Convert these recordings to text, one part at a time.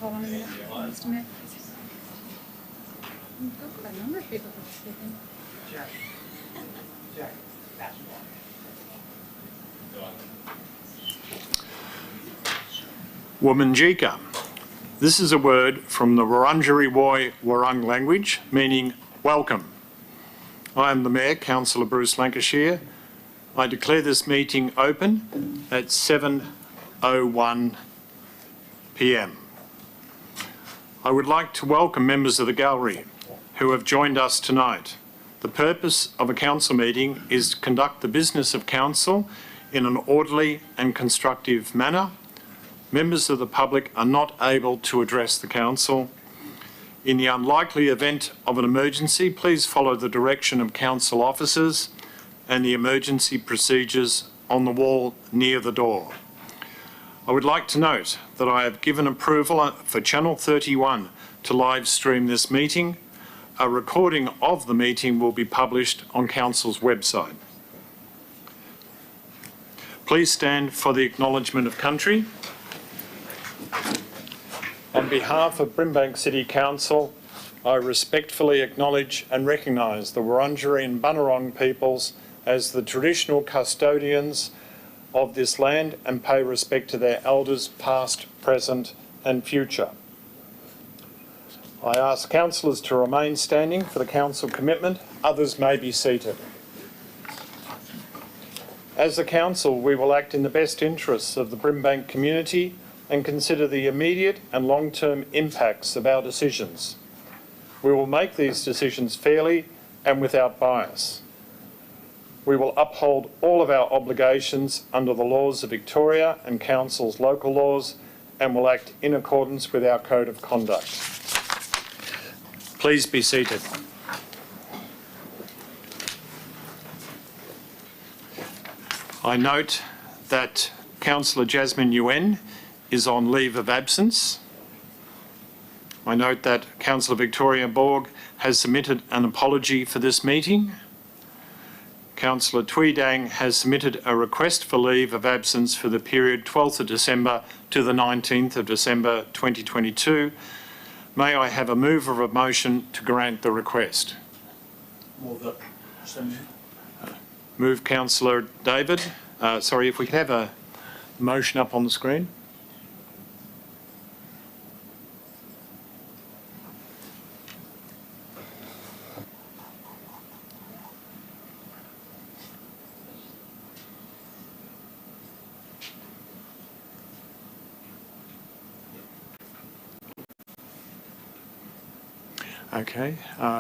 hold on a minute, Mr. Mayor. We've got a number of people that are speaking. Womanjika. This is a word from the Wurundjeri Woi Wurrung language meaning welcome. I am the Mayor, Councillor Bruce Lancashire. I declare this meeting open at 7:01 p.m. I would like to welcome members of the gallery who have joined us tonight. The purpose of a council meeting is to conduct the business of council in an orderly and constructive manner. Members of the public are not able to address the council. In the unlikely event of an emergency, please follow the direction of council officers and the emergency procedures on the wall near the door. I would like to note that I have given approval for Channel 31 to live stream this meeting. A recording of the meeting will be published on council's website. Please stand for the acknowledgement of country. On behalf of Brimbank City Council, I respectfully acknowledge and recognise the Wurundjeri and Bunurong peoples as the traditional custodians of this land and pay respect to their elders past, present and future. I ask councillors to remain standing for the council commitment. Others may be seated. As a council, we will act in the best interests of the Brimbank community and consider the immediate and long-term impacts of our decisions. We will make these decisions fairly and without bias. We will uphold all of our obligations under the laws of Victoria and Council's local laws and will act in accordance with our Code of Conduct. Please be seated. I note that Councillor Jasmine Yuen is on leave of absence. I note that Councillor Victoria Borg has submitted an apology for this meeting. Councillor Tweedang has submitted a request for leave of absence for the period 12th of December to the 19th of December 2022. May I have a mover of a motion to grant the request? Move it. Move Councillor David. Sorry, if we could have a motion up on the screen. Okay,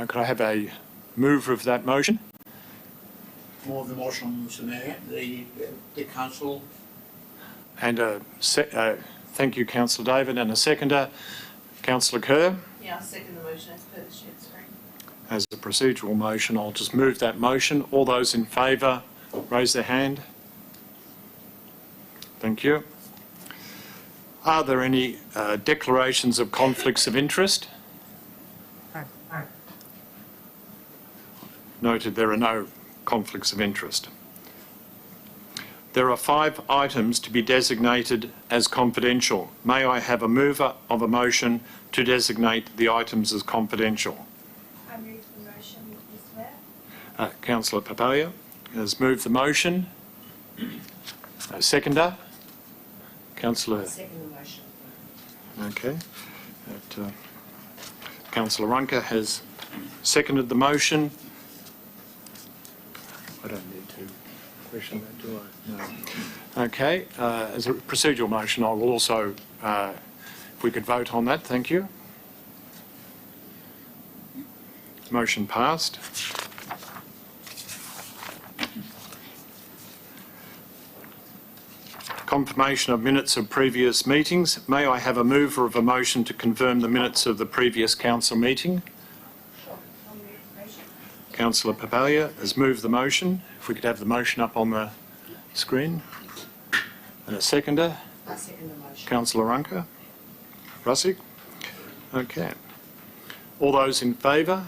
could I have a mover of that motion? Move the motion, Mr Mayor. The council. And thank you, Councillor David. And a seconder, Councillor Kerr. Yeah, I'll second the motion as per the shared screen. As a procedural motion, I'll just move that motion. All those in favour, raise their hand. Thank you. Are there any declarations of conflicts of interest? Noted there are no conflicts of interest. There are 5 items to be designated as confidential. May I have a mover of a motion to designate the items as confidential? I move the motion, Mr Mayor. Councillor Papalia has moved the motion. Seconder? Councillor? Second the motion. Okay. Councillor Runker has seconded the motion. I don't need to question that, do I? No. Okay. As a procedural motion, I will also, if we could vote on that, thank you. Motion passed. Confirmation of minutes of previous meetings. May I have a mover of a motion to confirm the minutes of the previous council meeting? Councillor Papalia has moved the motion. If we could have the motion up on the screen. And a seconder. I second the motion. Councillor Runker. Russick. Okay. All those in favour?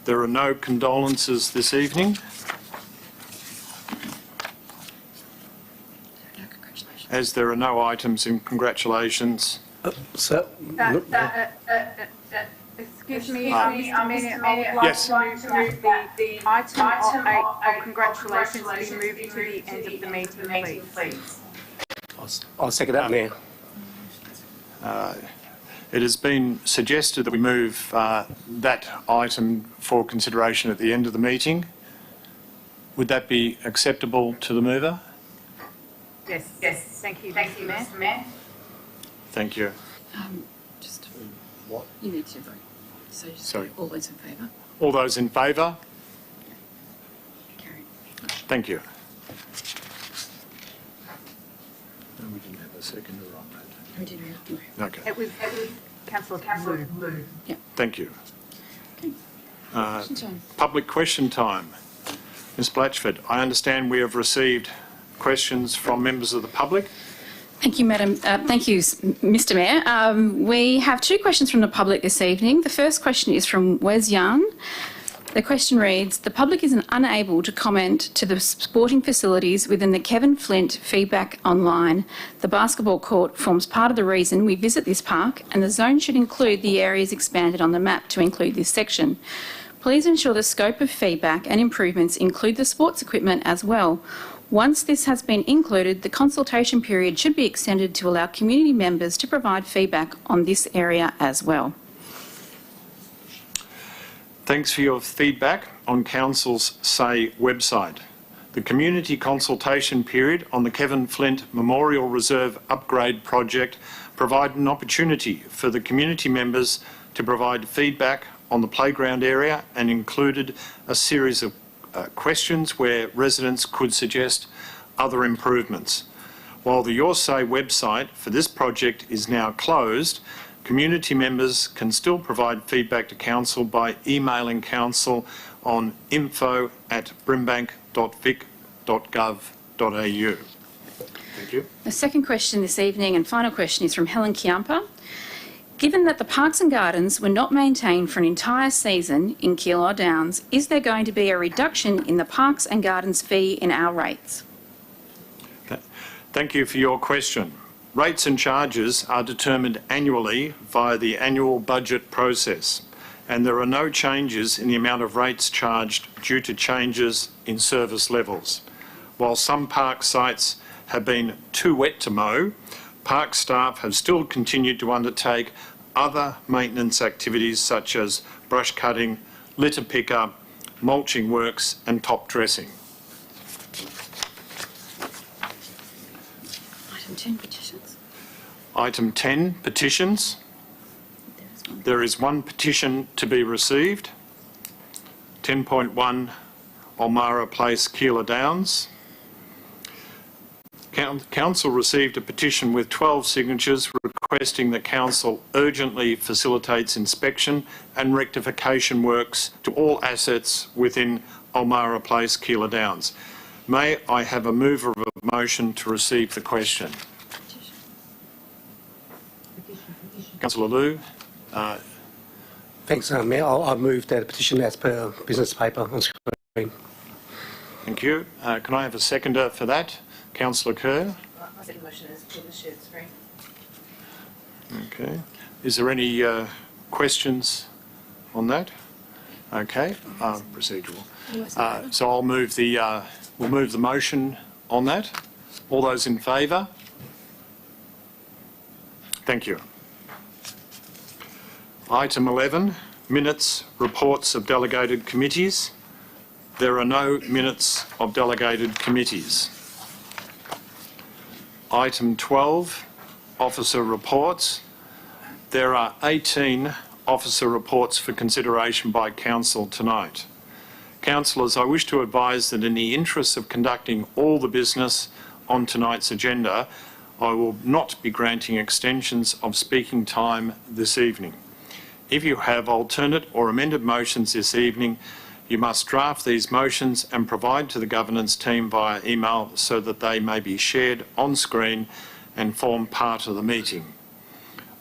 There are no condolences this evening. No congratulations. as there are no items in congratulations. So, Excuse me, Mr Mayor, I would like Yes. to move the item 8 of congratulations be moved to the end of the meeting, please. I'll second that, Mayor. It has been suggested that we move that item for consideration at the end of the meeting. Would that be acceptable to the mover? Yes, thank you, Mr Mayor. Thank you. Just, What? you need to vote. So just Sorry. all those in favour? All those in favour? Carried. Thank you. No, we didn't have a seconder on that. We didn't have to. Okay, It was councillor Lou. thank you. Okay. Question time. Public question time. Ms Blatchford, I understand we have received questions from members of the public. Thank you, Madam. Thank you, Mr Mayor. We have two questions from the public this evening. The first question is from Wes Yarn. The question reads, the public is unable to comment to the sporting facilities within the Kevin Flint feedback online. The basketball court forms part of the reason we visit this park, and the zone should include the areas expanded on the map to include this section. Please ensure the scope of feedback and improvements include the sports equipment as well. Once this has been included, the consultation period should be extended to allow community members to provide feedback on this area as well. Thanks for your feedback on Council's Say website. The community consultation period on the Kevin Flint Memorial Reserve Upgrade Project provided an opportunity for the community members to provide feedback on the playground area and included a series of questions where residents could suggest other improvements. While the Your Say website for this project is now closed, community members can still provide feedback to Council by emailing Council on info@brimbank.vic.gov.au. Thank you. The second question this evening and final question is from Helen Chiampa. Given that the parks and gardens were not maintained for an entire season in Keilor Downs, is there going to be a reduction in the parks and gardens fee in our rates? Thank you for your question. Rates and charges are determined annually via the annual budget process, and there are no changes in the amount of rates charged due to changes in service levels. While some park sites have been too wet to mow, park staff have still continued to undertake other maintenance activities such as brush cutting, litter pickup, mulching works and top dressing. Item 10, petitions. Item 10, petitions. There is one petition to be received. 10.1 Ulmarra Place, Keilor Downs. Council received a petition with 12 signatures requesting that Council urgently facilitates inspection and rectification works to all assets within Ulmarra Place, Keilor Downs. May I have a mover of a motion to receive the question? Councillor Lou. Thanks, Mayor. I'll move that petition as per business paper on screen. Thank you. Can I have a seconder for that? Councillor Kerr. My second motion is put the shared screen. Okay. Is there any questions on that? Okay. Procedural. So I'll move the we'll move the motion on that. All those in favour? Thank you. Item 11, minutes, reports of delegated committees. There are no minutes of delegated committees. Item 12, officer reports. There are 18 officer reports for consideration by Council tonight. Councillors, I wish to advise that in the interests of conducting all the business on tonight's agenda, I will not be granting extensions of speaking time this evening. If you have alternate or amended motions this evening, you must draft these motions and provide to the governance team via email so that they may be shared on screen and form part of the meeting.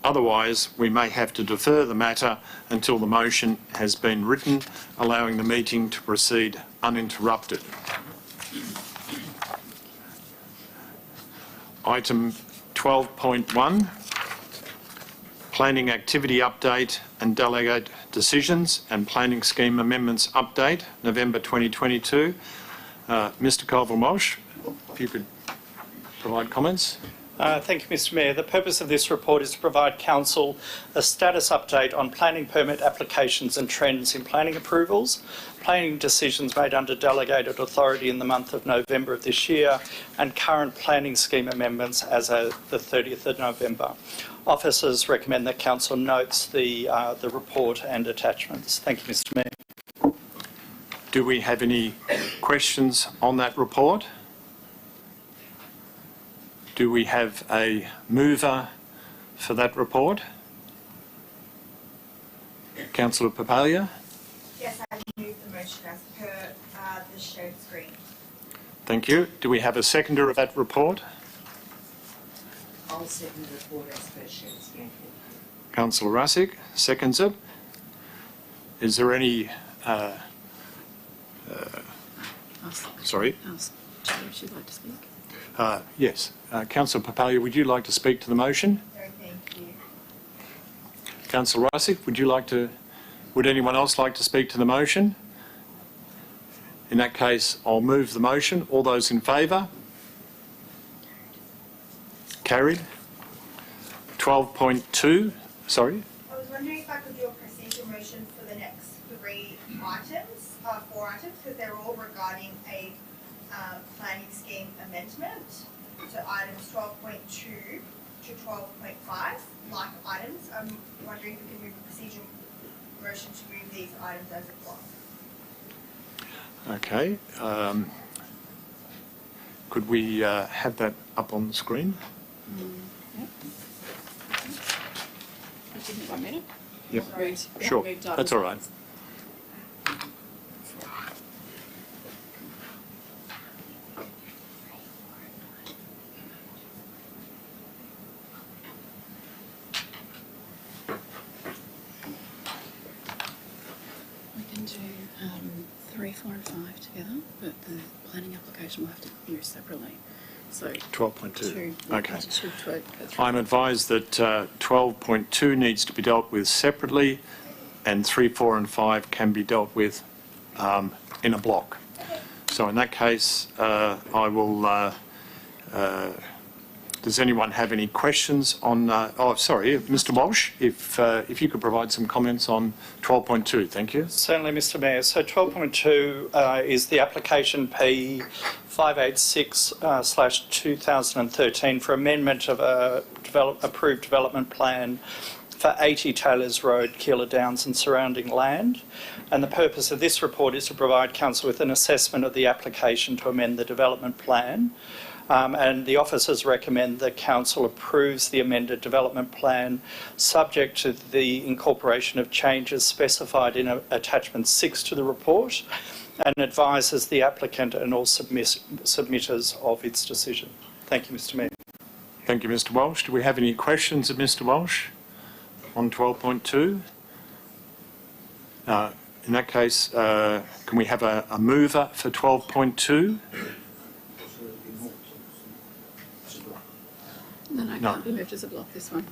Otherwise, we may have to defer the matter until the motion has been written, allowing the meeting to proceed uninterrupted. Item 12.1, Planning Activity Update and Delegate Decisions and Planning Scheme Amendments Update, November 2022. Mr Colvin-Walsh, if you could provide comments. Thank you, Mr Mayor. The purpose of this report is to provide Council a status update on planning permit applications and trends in planning approvals, planning decisions made under delegated authority in the month of November of this year, and current planning scheme amendments as of the 30th of November. Officers recommend that Council notes the report and attachments. Thank you, Mr Mayor. Do we have any questions on that report? Do we have a mover for that report? Councillor Papalia? Yes, I move the motion as per the shared screen. Thank you. Do we have a seconder of that report? I'll second the report as per shared screen. Councillor Russick seconds it. Is there any... sorry? Would you like to speak? Yes. Councillor Papalia, would you like to speak to the motion? No, thank you. Councillor Russick, would anyone else like to speak to the motion? In that case, I'll move the motion. All those in favour? Carried. 12.2, sorry? I was wondering if I could do a procedural motion for the next four items, because they're all regarding a planning scheme amendment. So items 12.2 to 12.5, like items. I'm wondering if we can move a procedural motion to move these items as a block. Okay. Could we have that up on the screen? Yep. 1 minute? Yep. Moved. Sure. Moved That's all right. We can do 3, 4 and 5 together, but the planning application will have to be used separately. So 12.2. Okay. 2, 3. I'm advised that 12.2 needs to be dealt with separately and 3, 4 and 5 can be dealt with in a block. So in that case, I will... does anyone have any questions on... sorry, Mr Walsh, if you could provide some comments on 12.2. Thank you. Certainly, Mr Mayor. So 12.2 is the application P 586/2013 for amendment of a approved development plan for 80 Taylors Road, Keilor Downs and surrounding land. And the purpose of this report is to provide Council with an assessment of the application to amend the development plan. And the officers recommend that Council approves the amended development plan subject to the incorporation of changes specified in attachment 6 to the report, and advises the applicant and all submitters of its decision. Thank you, Mr Mayor. Thank you, Mr Walsh. Do we have any questions of Mr Walsh on 12.2? In that case, can we have a mover for 12.2? No, it No. can't be moved as a block, this one.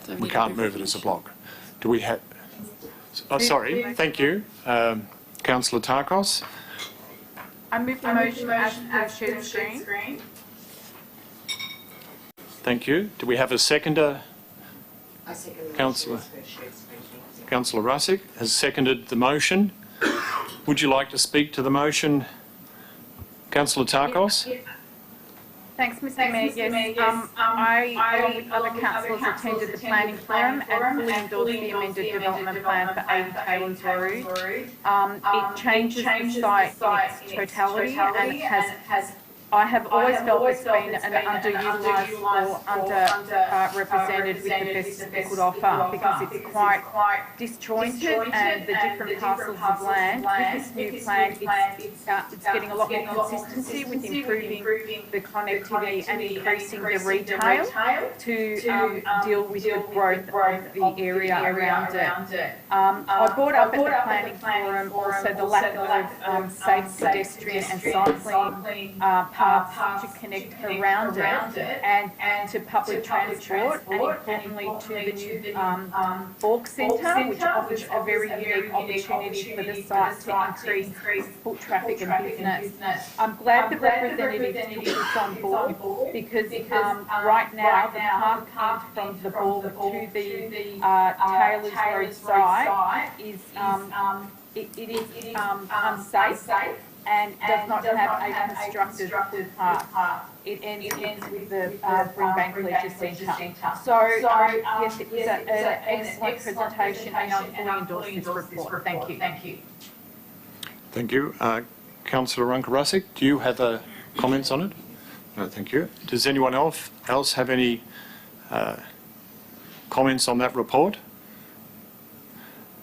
So We can't move it as a block. Do we have... Oh, sorry. Thank you. Councillor Tarkos? I move the motion as per shared screen. Thank you. Do we have a seconder? I second the Councillor. motion as per shared screen. Councillor Russick has seconded the motion. Would you like to speak to the motion, Councillor Tarkos? Thanks, Mr Mayor. Yes, I, along with other councillors, attended the planning forum and fully endorsed the amended development plan for 80 Taylors Road. It changes the site in its totality and it has I have always felt it's been an underutilised or underrepresented with the best it could offer because it's quite disjointed and the different parcels of land. With this new plan, it's getting a lot more consistency with improving the connectivity and increasing the retail to deal with the growth of the area around it. I brought up at the planning forum also the lack of safe pedestrian and cycling paths to connect around it and to public transport, and importantly to the new Bork Centre, which offers a very unique opportunity for the site to increase foot traffic and business. I'm glad the representatives took this on board because right now the path from the Bork to the Taylor's Road site is unsafe and does not have a constructed footpath. It ends with the Brimbank Leisure Centre. So yes, it was an excellent presentation, and I fully endorse this report. Thank you. Thank you. Councillor Runkarasik, do you have comments on it? No, thank you. Does anyone else have any comments on that report?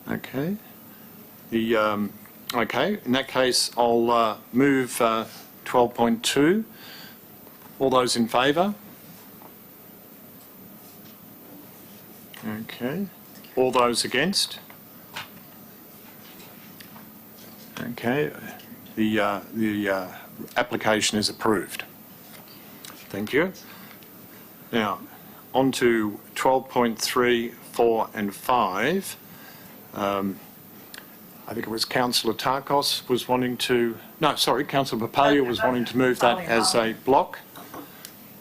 Okay. Okay, in that case, I'll move 12.2. All those in favour? Okay. All those against? Okay. The application is approved. Thank you. Now, on to 12.3, 4 and 5. I think it was Councillor Tarkos was wanting to... No, sorry, Councillor Papalia was wanting to move that as a block.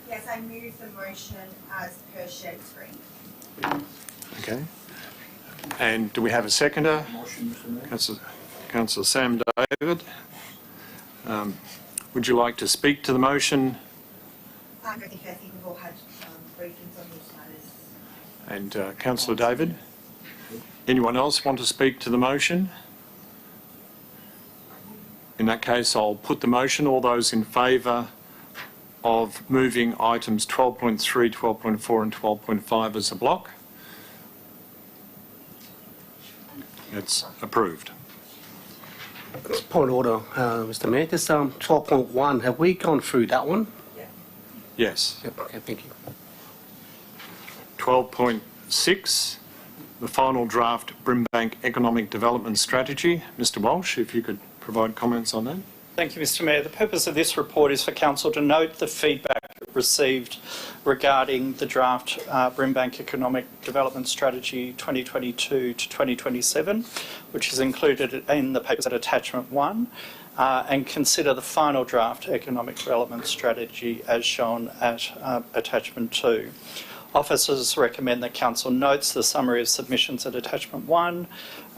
Yes, I move the motion as per shared screen. Okay. And do we have a seconder? Motion, Mr Mayor. Councillor Sam David. Would you like to speak to the motion? I think we've all had briefings on these matters. And Councillor David? Anyone else want to speak to the motion? In that case, I'll put the motion. All those in favour of moving items 12.3, 12.4 and 12.5 as a block? It's approved. Point of order, Mr Mayor. This 12.1, have we gone through that one? Yes. Yep, okay, thank you. 12.6, the final draft Brimbank Economic Development Strategy. Mr Walsh, if you could provide comments on that. Thank you, Mr Mayor. The purpose of this report is for Council to note the feedback received regarding the draft Brimbank Economic Development Strategy 2022 to 2027, which is included in the papers at Attachment 1, and consider the final draft Economic Development Strategy as shown at Attachment 2. Officers recommend that Council notes the summary of submissions at Attachment 1,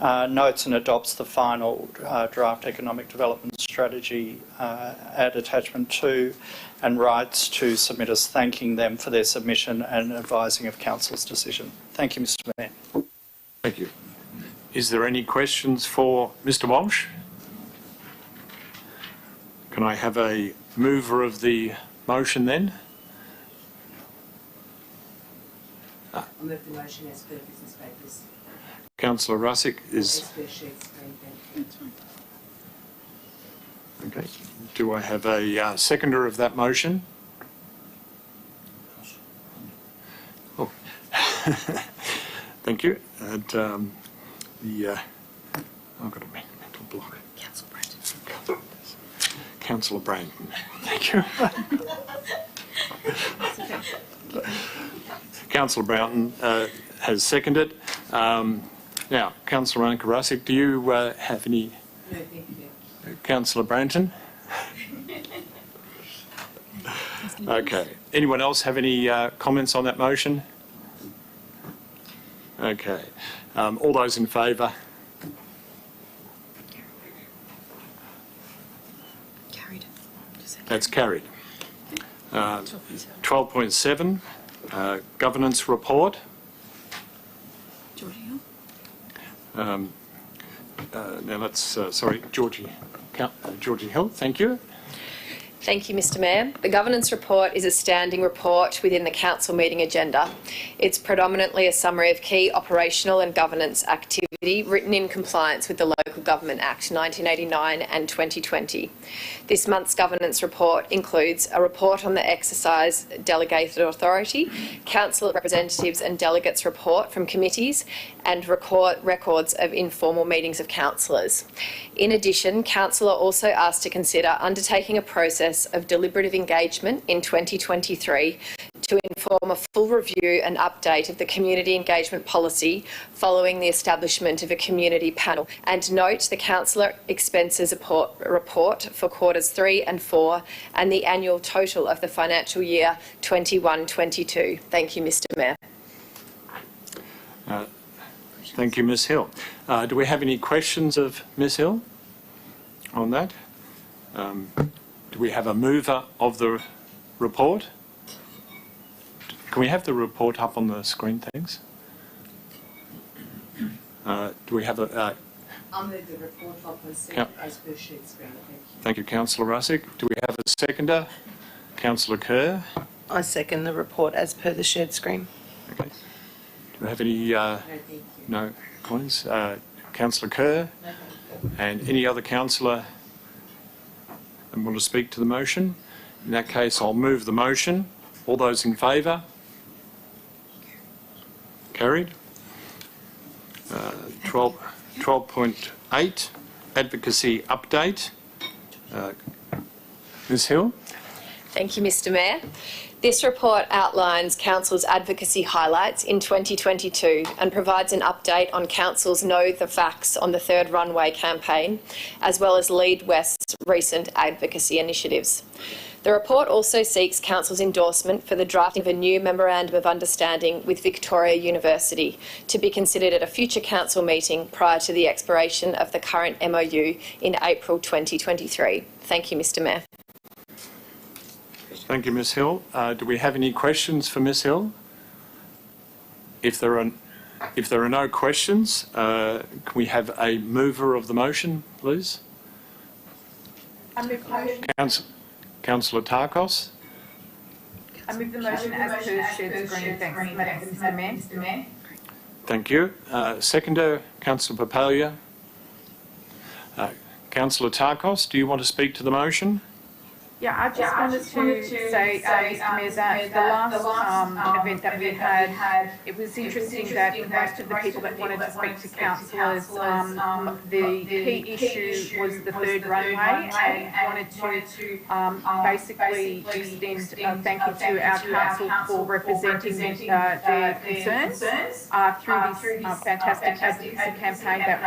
notes and adopts the final draft Economic Development Strategy at Attachment 2, and writes to submitters thanking them for their submission and advising of Council's decision. Thank you, Mr Mayor. Thank you. Is there any questions for Mr Walsh? Can I have a mover of the motion then? I'll move the motion as per business papers. Councillor Russick As is... per shared screen, thank you. Okay. Do I have a seconder of that motion? Oh. Thank you. And I've got a mental block. Councillor Brandon. Thank you. Councillor Broughton has seconded. Now, Councillor Rankarasik, do you have any? No, thank you. Councillor Branton? Okay. Anyone else have any comments on that motion? Okay. All those in favour? Carried. That's carried. 12.7, governance report. Georgie Hill. Now let's, sorry, Georgie Hill, thank you. Thank you, Mr Mayor. The governance report is a standing report within the council meeting agenda. It's predominantly a summary of key operational and governance activity written in compliance with the Local Government Act 1989 and 2020. This month's governance report includes a report on the exercise delegated authority, council representatives and delegates report from committees, and records of informal meetings of councillors. In addition, council are also asked to consider undertaking a process process of deliberative engagement in 2023 to inform a full review and update of the community engagement policy following the establishment of a community panel, and note the councillor expenses report for quarters 3 and 4 and the annual total of the financial year 21-22. Thank you, Mr Mayor. Thank you, Ms Hill. Do we have any questions of Ms Hill on that? Do we have a mover of the report? Can we have the report up on the screen, thanks? Do we have a... I'll move the report up as per shared screen. Thank you, Councillor Russick. Do we have a seconder? Councillor Kerr? I second the report as per the shared screen. Okay. Do we have any... no comments? Councillor Kerr? And any other councillor and want to speak to the motion? In that case, I'll move the motion. All those in favour? Carried. 12.8, advocacy update. Ms Hill? Thank you, Mr Mayor. This report outlines Council's advocacy highlights in 2022 and provides an update on Council's Know the Facts on the Third Runway campaign, as well as Lead West's recent advocacy initiatives. The report also seeks Council's endorsement for the drafting of a new Memorandum of Understanding with Victoria University to be considered at a future Council meeting prior to the expiration of the current MOU in April 2023. Thank you, Mr Mayor. Thank you, Ms Hill. Do we have any questions for Ms Hill? If there are no questions, can we have a mover of the motion, please? I move the motion. Councillor Tarkos? I move the motion as per shared screen. Thanks, Mr Mayor. Thank you. Seconder, Councillor Papalia. Councillor Tarkos, do you want to speak to the motion? Yeah, I just wanted to say, Mr Mayor, that the last event that we had, it was interesting that most of the people that wanted to speak to councillors, the key issue was the third runway, and wanted to basically extend a thank you to our council for representing their concerns through this fantastic advocacy campaign that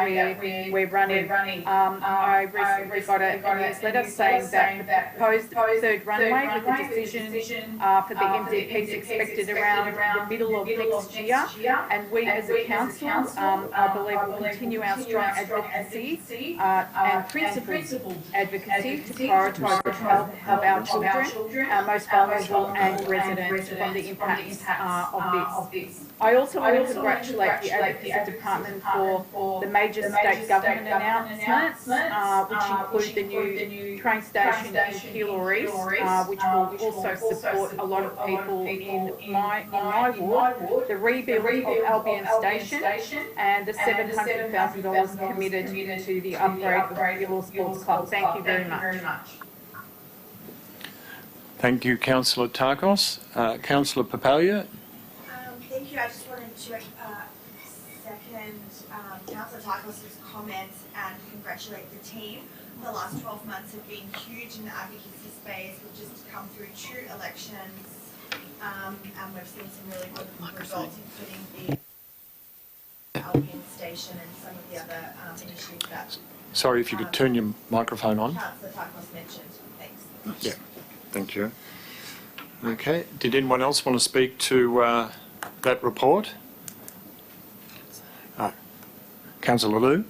we're running. I recently got a newsletter saying that the proposed third runway with the decision for the MDP is expected around the middle of next year, and we as a council, I believe, will continue our strong advocacy and principled advocacy to prioritise the health of our children, our most vulnerable and residents from the impacts of this. I also want to congratulate the Advocacy Department for the major state government announcements, which include the new train station in Keilor East, which will also support a lot of people in my ward, the rebuild of Albion Station, and the $700,000 committed to the upgrade of Keilor Sports Club. Thank you very much. Thank you, Councillor Tarkos. Councillor Papalia? Thank you. I just wanted to second Councillor Tarkos' comments and congratulate the team. The last 12 months have been huge in the advocacy space. We've just come through 2 elections, and we've seen some really good results, including the Albion Station and some of the other initiatives that... Sorry, if you could turn your microphone on. Councillor Tarkos mentioned. Thanks. Yeah, thank you. Okay, did anyone else want to speak to that report? Councillor Liu?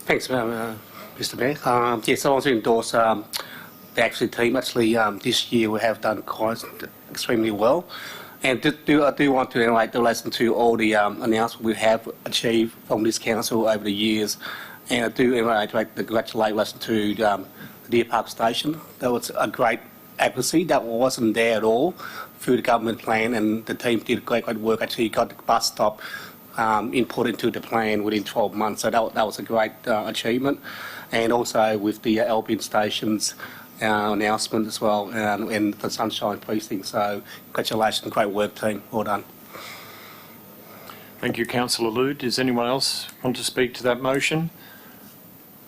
Thanks, Mr Mayor. Yes, I want to endorse the actual team. Actually, this year we have done quite extremely well. And I do want to listen to all the announcements we have achieved from this council over the years. And I do congratulate listen to the Deer Park Station. That was a great advocacy that wasn't there at all through the government plan, and the team did great work. Actually got the bus stop input into the plan within 12 months, so that was a great achievement. And also with the Albion Stations announcement as well, and the Sunshine Precinct. So congratulations, great work team, well done. Thank you, Councillor Liu. Does anyone else want to speak to that motion?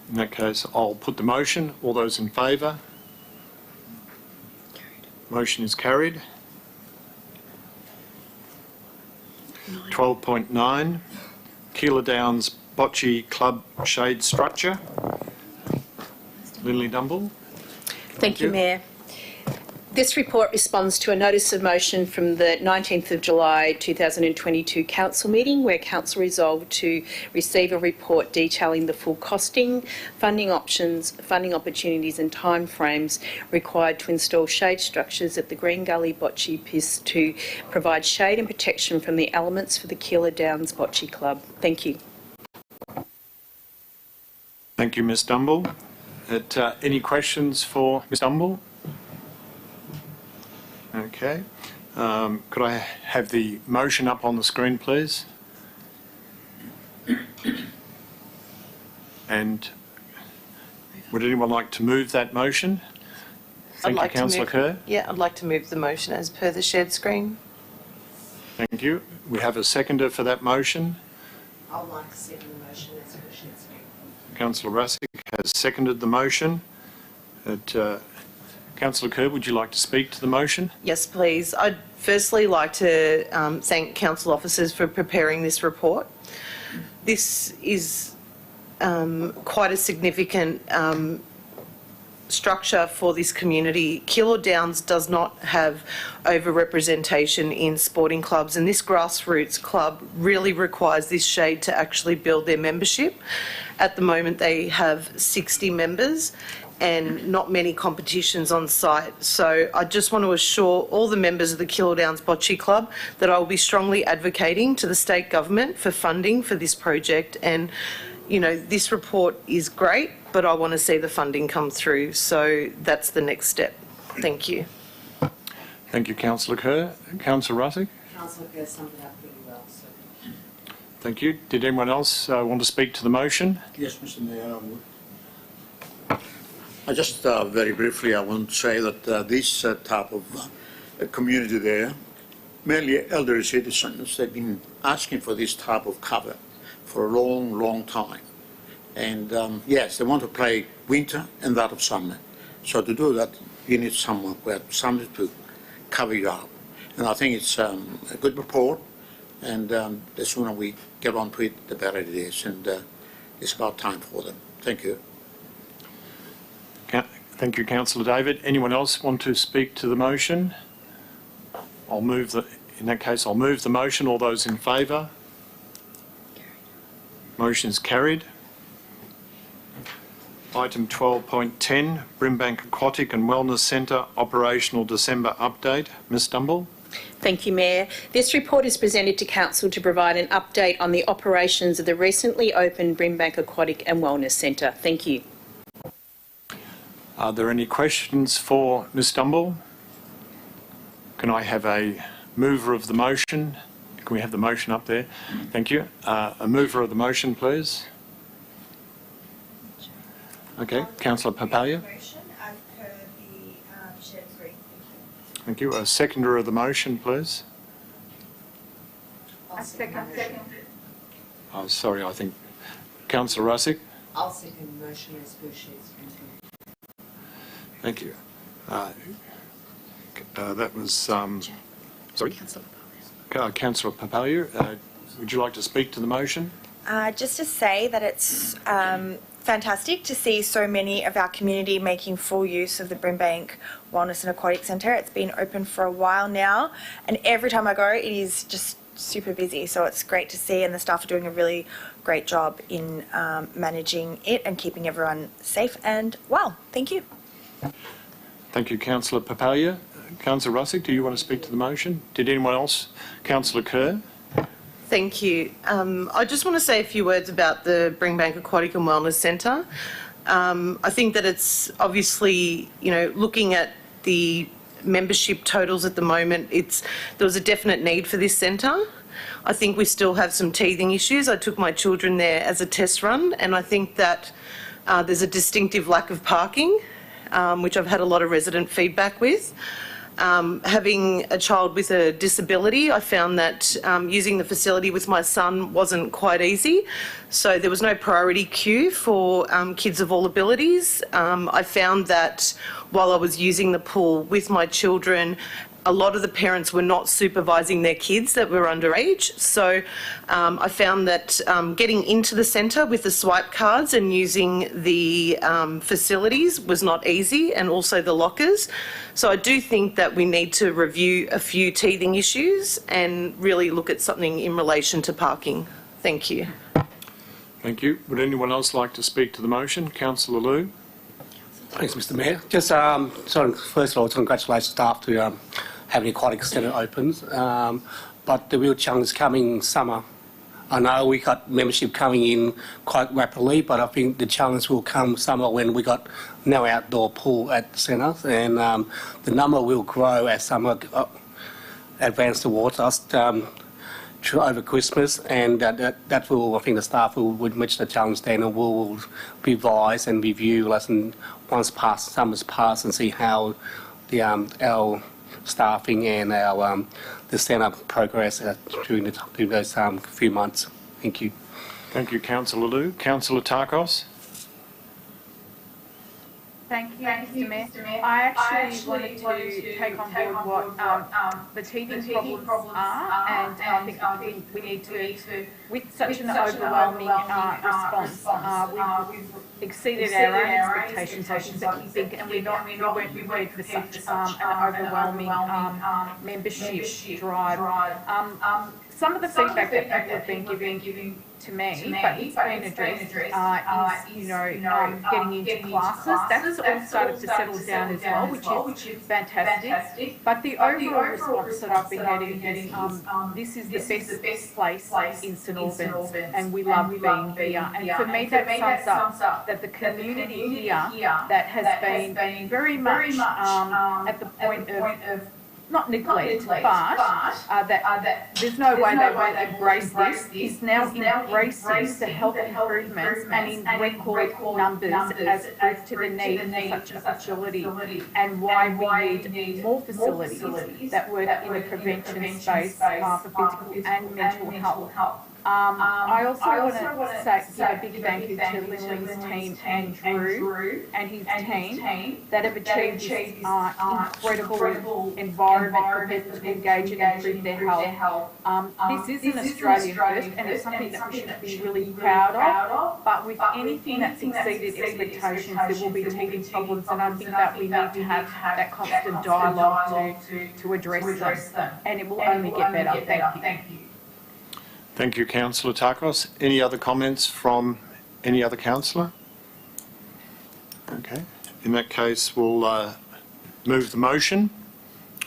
In that case, I'll put the motion. All those in favour? Motion is carried. 12.9, Keeler Downs Bocce Club Shade Structure. Lily Dumble. Thank you, Mayor. This report responds to a notice of motion from the 19th of July 2022 Council meeting, where Council resolved to receive a report detailing the full costing, funding options, funding opportunities and timeframes required to install shade structures at the Green Gully Bocce Piste to provide shade and protection from the elements for the Keeler Downs Bocce Club. Thank you. Thank you, Ms Dumble. Any questions for Ms Dumble? Okay. Could I have the motion up on the screen, please? And would anyone like to move that motion? Thank you, Councillor Kerr. Yeah, I'd like to move the motion as per the shared screen. Thank you. We have a seconder for that motion. I'd like to second the motion as per shared screen. Councillor Rassick has seconded the motion. Councillor Kerr, would you like to speak to the motion? Yes, please. I'd firstly like to thank council officers for preparing this report. This is quite a significant structure for this community. Keeler Downs does not have over-representation in sporting clubs, and this grassroots club really requires this shade to actually build their membership. At the moment, they have 60 members and not many competitions on site. So I just want to assure all the members of the Keeler Downs Bocce Club that I will be strongly advocating to the state government for funding for this project. And, you know, this report is great, but I want to see the funding come through. So that's the next step. Thank you. Thank you, Councillor Kerr. Councillor Rassick? Councillor Kerr summed it up really well. So. Thank you. Did anyone else want to speak to the motion? Yes, Mr Mayor, I would. I just very briefly, I want to say that this type of community there, mainly elderly citizens, they've been asking for this type of cover for a long, long time. And yes, they want to play winter and that of summer. So to do that, you need someone who has something to cover you up. And I think it's a good report, and the sooner we get on to it, the better it is. And it's about time for them. Thank you. Thank you, Councillor David. Anyone else want to speak to the motion? In that case, I'll move the motion. All those in favour? Motion is carried. Item 12.10, Brimbank Aquatic and Wellness Centre Operational December Update. Ms Dumble. Thank you, Mayor. This report is presented to Council to provide an update on the operations of the recently opened Brimbank Aquatic and Wellness Centre. Thank you. Are there any questions for Ms Dumble? Can I have a mover of the motion? Can we have the motion up there? Thank you. A mover of the motion, please. Okay, Councillor Papalia. Motion as per the shared screen. Thank you. A seconder of the motion, please. I'll second the motion. Oh, sorry, I think Councillor Rassick. I'll second the motion as per shared screen. Thank you. That was, sorry? Councillor Papalia. Would you like to speak to the motion? Just to say that it's fantastic to see so many of our community making full use of the Brimbank Wellness and Aquatic Centre. It's been open for a while now, and every time I go, it is just super busy. So it's great to see, and the staff are doing a really great job in managing it and keeping everyone safe and well. Thank you. Thank you, Councillor Papalia. Councillor Russick, do you want to speak to the motion? Did anyone else? Councillor Kerr? Thank you. I just want to say a few words about the Brimbank Aquatic and Wellness Centre. I think that it's obviously, you know, looking at the membership totals at the moment, there was a definite need for this centre. I think we still have some teething issues. I took my children there as a test run, and I think that there's a distinctive lack of parking, which I've had a lot of resident feedback with. Having a child with a disability, I found that using the facility with my son wasn't quite easy. So there was no priority queue for kids of all abilities. I found that while I was using the pool with my children, a lot of the parents were not supervising their kids that were underage. So I found that getting into the centre with the swipe cards and using the facilities was not easy, and also the lockers. So I do think that we need to review a few teething issues and really look at something in relation to parking. Thank you. Thank you. Would anyone else like to speak to the motion? Councillor Liu. Thanks, Mr. Mayor. Just first of all, congratulate staff to having aquatic centre opens. But the real challenge is coming summer. I know we got membership coming in quite rapidly, but I think the challenge will come summer when we got no outdoor pool at the centre, and the number will grow as summer advances towards us over Christmas, and that will, I think the staff will reach the challenge then, and will revise and review lesson once summer's passed and see how our staffing and our the centre progress during those few months. Thank you. Thank you, Councillor Liu. Councillor Tarkos. Thank you, Mr. Mayor. I actually wanted to take on board what the teething problems are, and I think we need to, with such an overwhelming response, we've exceeded our own expectations. I should say big, and we weren't prepared for such an overwhelming membership drive. Some of the feedback that people have been giving to me, but it's been addressed, is, getting into classes. That's all started to settle down as well, which is fantastic. But the overall response that I've been getting is this is the best place in St Albans, and we love being here. And for me, that sums up that the community here that has been very much at the point of not neglect, but that there's no way they won't embrace this, is now embracing the health improvements and in record numbers as opposed to the need for such a facility, and why we need more facilities that work in the prevention space for physical and mental health. I also want to give a big thank you to Linley's team and Drew and his team that have achieved this incredible environment for people to engage and improve their health. This is an Australian first, and it's something that we should be really proud of, but with anything that's exceeded expectations, there will be teething problems, and I think that we need to have that constant dialogue to address them, and it will only get better. Thank you. Thank you, Councillor Tarkos. Any other comments from any other councillor? Okay. In that case, we'll move the motion.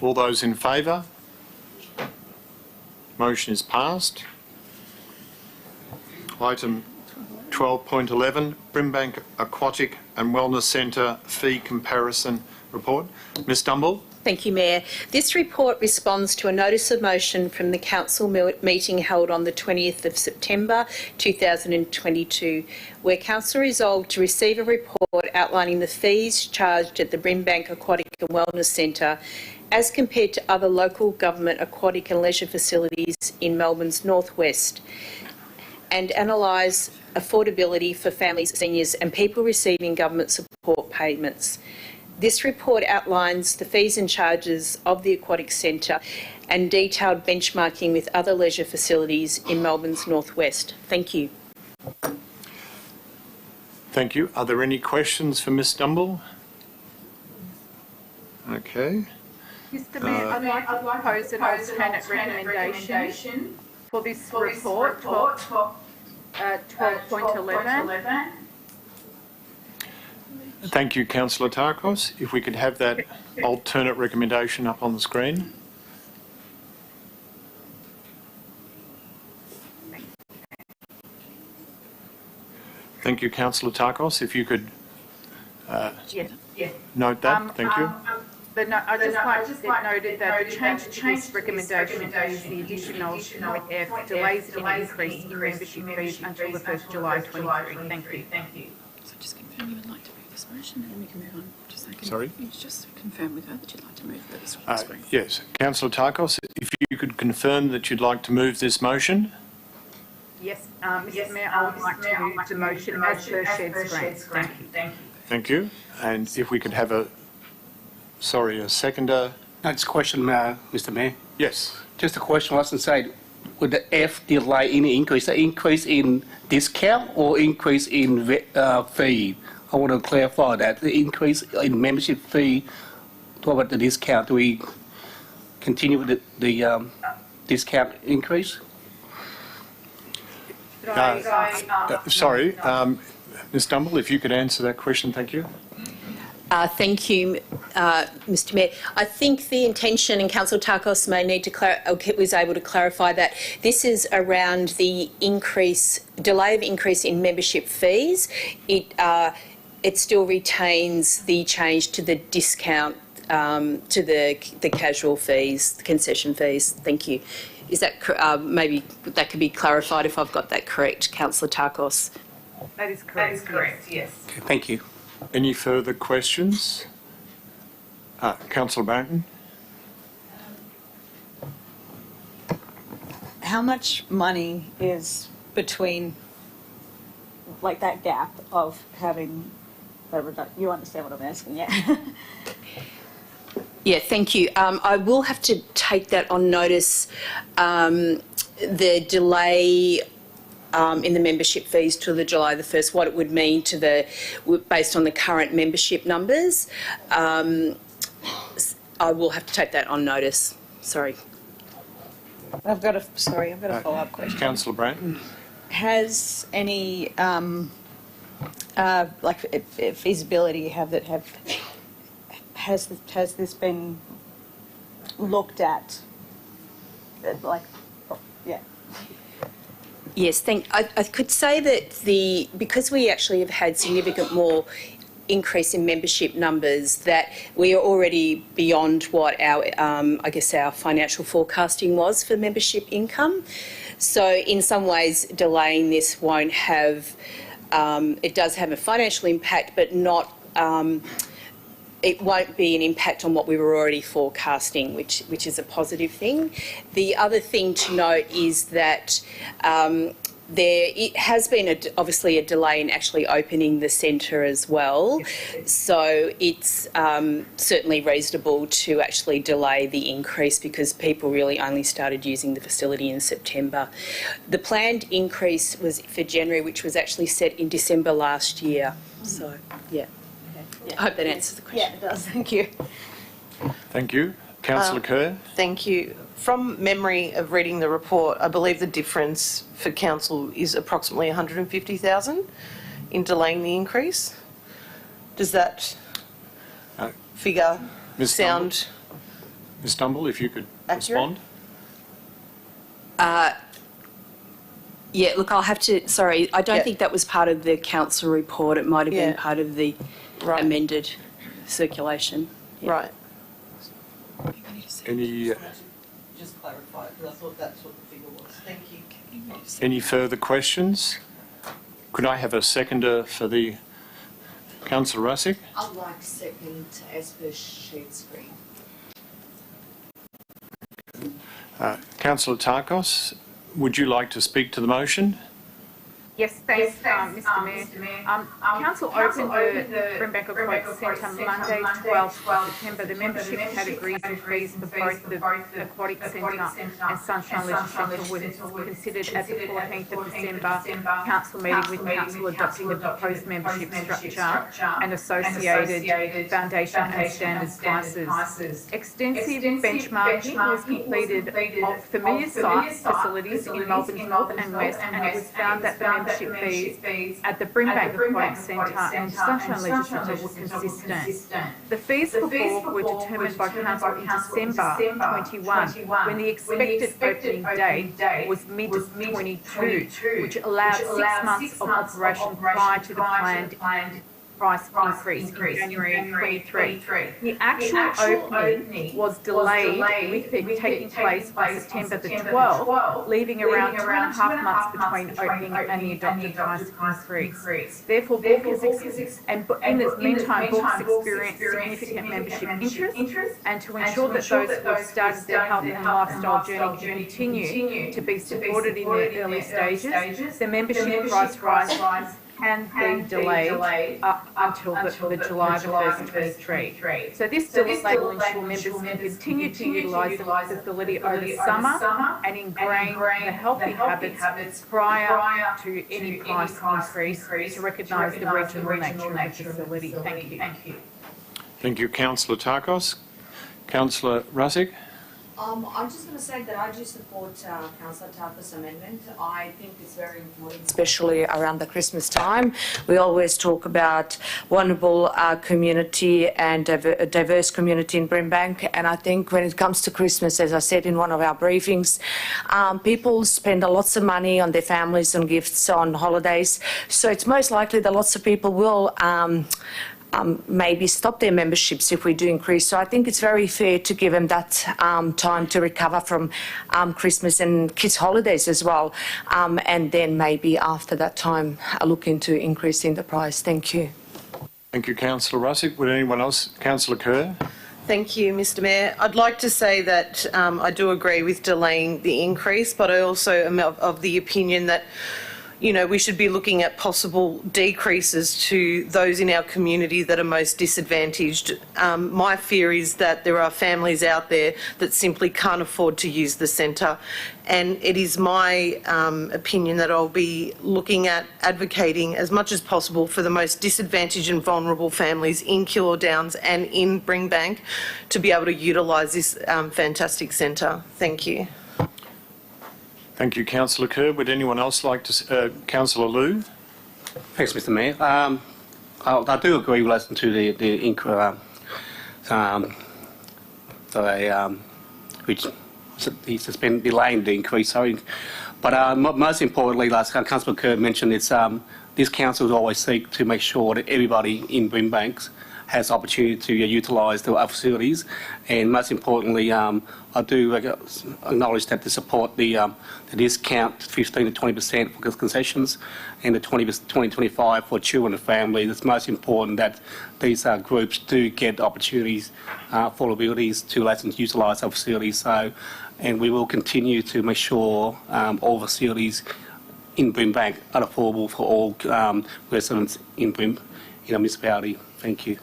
All those in favour? Motion is passed. Item 12.11, Brimbank Aquatic and Wellness Centre Fee Comparison Report. Ms Dumble. Thank you, Mayor. This report responds to a notice of motion from the council meeting held on the 20th of September 2022, where council resolved to receive a report outlining the fees charged at the Brimbank Aquatic and Wellness Centre as compared to other local government aquatic and leisure facilities in Melbourne's northwest, and analyse affordability for families, seniors and people receiving government support payments. This report outlines the fees and charges of the Aquatic Centre and detailed benchmarking with other leisure facilities in Melbourne's northwest. Thank you. Thank you. Are there any questions for Ms Dumble? Okay. Mr Mayor, I'd like to propose an alternate recommendation for this report, 12.11. Thank you, Councillor Tarkos. If we could have that alternate recommendation up on the screen. Thank you, Councillor Tarkos. If you could note that. Thank you. I'd just like to get noted that the change to this recommendation is the additional point F, delays in increase in membership fees until the 1st July 23. Thank you. So just confirm you would like to move this motion and then we can move on. Just like Sorry? You just confirm with her that you'd like to move this one. Yes. Councillor Tarkos, if you could confirm that you'd like to move this motion. Yes, Mr Mayor, I would like to move the motion as per shared screen. Thank you. Thank you. And if we could have a seconder. Next question, Mr. Mayor. Yes. Just a question was inside. Would the F delay any increase? The increase in discount or increase in fee? I want to clarify that. The increase in membership fee, what about the discount? Do we continue with the discount increase? Sorry, Ms Dumble, if you could answer that question, thank you. Thank you, Mr Mayor. I think the intention, and Councillor Tarkos may need to was able to clarify that this is around the delay of increase in membership fees. It still retains the change to the discount to the casual fees, the concession fees. Thank you. Is that maybe that could be clarified if I've got that correct, Councillor Tarkos? That is correct. Yes. Okay, thank you. Any further questions? Councillor Barton? How much money is between, like, that gap of having a reduction? You understand what I'm asking, yeah? Yeah, thank you. I will have to take that on notice, the delay in the membership fees to the July the 1st, what it would mean to based on the current membership numbers. I will have to take that on notice. Sorry. I've got a follow-up question. Councillor Branton? Has any feasibility has this been looked at? Yeah. Yes, I could say that because we actually have had significant more increase in membership numbers, that we are already beyond what our financial forecasting was for membership income. So in some ways, delaying this won't have, it does have a financial impact, but not, it won't be an impact on what we were already forecasting, which is a positive thing. The other thing to note is that it has been obviously a delay in actually opening the centre as well. So it's certainly reasonable to actually delay the increase because people really only started using the facility in September. The planned increase was for January, which was actually set in December last year. So, yeah. I hope that answers the question. Yeah, it does. Thank you. Thank you. Councillor Kerr? Thank you. From memory of reading the report, I believe the difference for council is approximately 150,000 in delaying the increase. Does that figure sound Ms Dumble, if you could accurate? respond. Yeah, look, I'll have to, sorry, I don't think that was part of the council report. It might have been part of the amended circulation. Yeah. Right. Any Just clarify, because I thought that's what the figure was. Thank you. Any further questions? Could I have a seconder for the Councillor Russick? I'd like second as per shared screen. Councillor Tarkos, would you like to speak to the motion? Yes, thanks, Mr Mayor. Council opened the Brimbank Aquatic Centre Monday, 12th September. The membership categories and fees for both the Aquatic Centre and Sunshine Leisure Centre were considered at the 14th of December council meeting, with council adopting the proposed membership structure and associated foundation and standards prices. Extensive benchmarking was completed of familiar sites, facilities in Melbourne's north and west, and it was found that the membership fees at the Brimbank Aquatic Centre and Sunshine Leisure Centre were consistent. The fees for both were determined by council in December 21, when the expected opening date was mid-22, which allowed 6 months of operation prior to the planned price increase in January 23. The actual opening was delayed with it taking place by September the 12th, leaving around 2.5 months between opening and the adopted price increase. Therefore, in the meantime, Bourke's experienced significant membership interest, and to ensure that those who have started their health and lifestyle journey can continue to be supported in their early stages, the membership price rise can be delayed up until the July the 1st, 23. So this delay will ensure members can continue to utilise the facility over summer and ingrain the healthy habits prior to any price increase to recognise the regional nature of the facility. Thank you. Thank you, Councillor Tarkos. Councillor Rusick. I'm just going to say that I do support Councillor Tarpas' amendment. I think it's very important, especially around the Christmas time. We always talk about vulnerable community and a diverse community in Brimbank. And I think when it comes to Christmas, as I said in one of our briefings, people spend lots of money on their families and gifts on holidays. So it's most likely that lots of people will maybe stop their memberships if we do increase. So I think it's very fair to give them that time to recover from Christmas and kids' holidays as well. And then maybe after that time, look into increasing the price. Thank you. Thank you, Councillor Rusick. Would anyone else? Councillor Kerr. Thank you, Mr Mayor. I'd like to say that I do agree with delaying the increase, but I also am of the opinion that we should be looking at possible decreases to those in our community that are most disadvantaged. My fear is that there are families out there that simply can't afford to use the centre, and it is my opinion that I'll be looking at advocating as much as possible for the most disadvantaged and vulnerable families in Keilor Downs and in Brimbank to be able to utilise this fantastic centre. Thank you. Thank you, Councillor Kerr. Would anyone else like to... Councillor Liu? Thanks, Mr Mayor. I do agree with listening to the increase, which has been delaying the increase, sorry. But most importantly, like Councillor Kerr mentioned, it's this council always seek to make sure that everybody in Brimbank has opportunity to utilise the facilities, and most importantly, I do acknowledge that to support the discount 15 to 20% for concessions and the 20-25 for children and families. It's most important that these groups do get opportunities for abilities to utilise our facilities. So, and we will continue to make sure all facilities in Brimbank are affordable for all residents in the municipality. Thank you.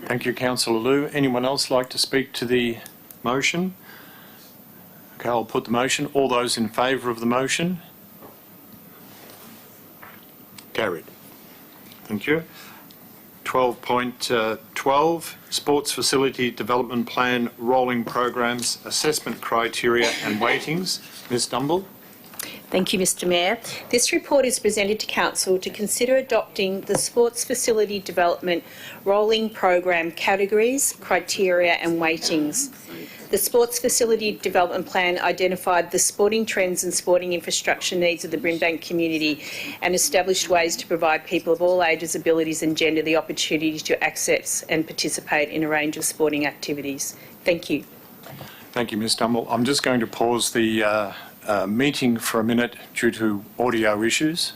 Thank you, Councillor Liu. Anyone else like to speak to the motion? Okay, I'll put the motion. All those in favour of the motion? Carried. Thank you. 12.12, Sports Facility Development Plan, Rolling Programs, Assessment Criteria and Weightings. Ms Dumble. Thank you, Mr Mayor. This report is presented to Council to consider adopting the Sports Facility Development Rolling Program categories, criteria and weightings. The Sports Facility Development Plan identified the sporting trends and sporting infrastructure needs of the Brimbank community and established ways to provide people of all ages, abilities and gender the opportunity to access and participate in a range of sporting activities. Thank you. Thank you, Ms Dumble. I'm just going to pause the meeting for a minute due to audio issues.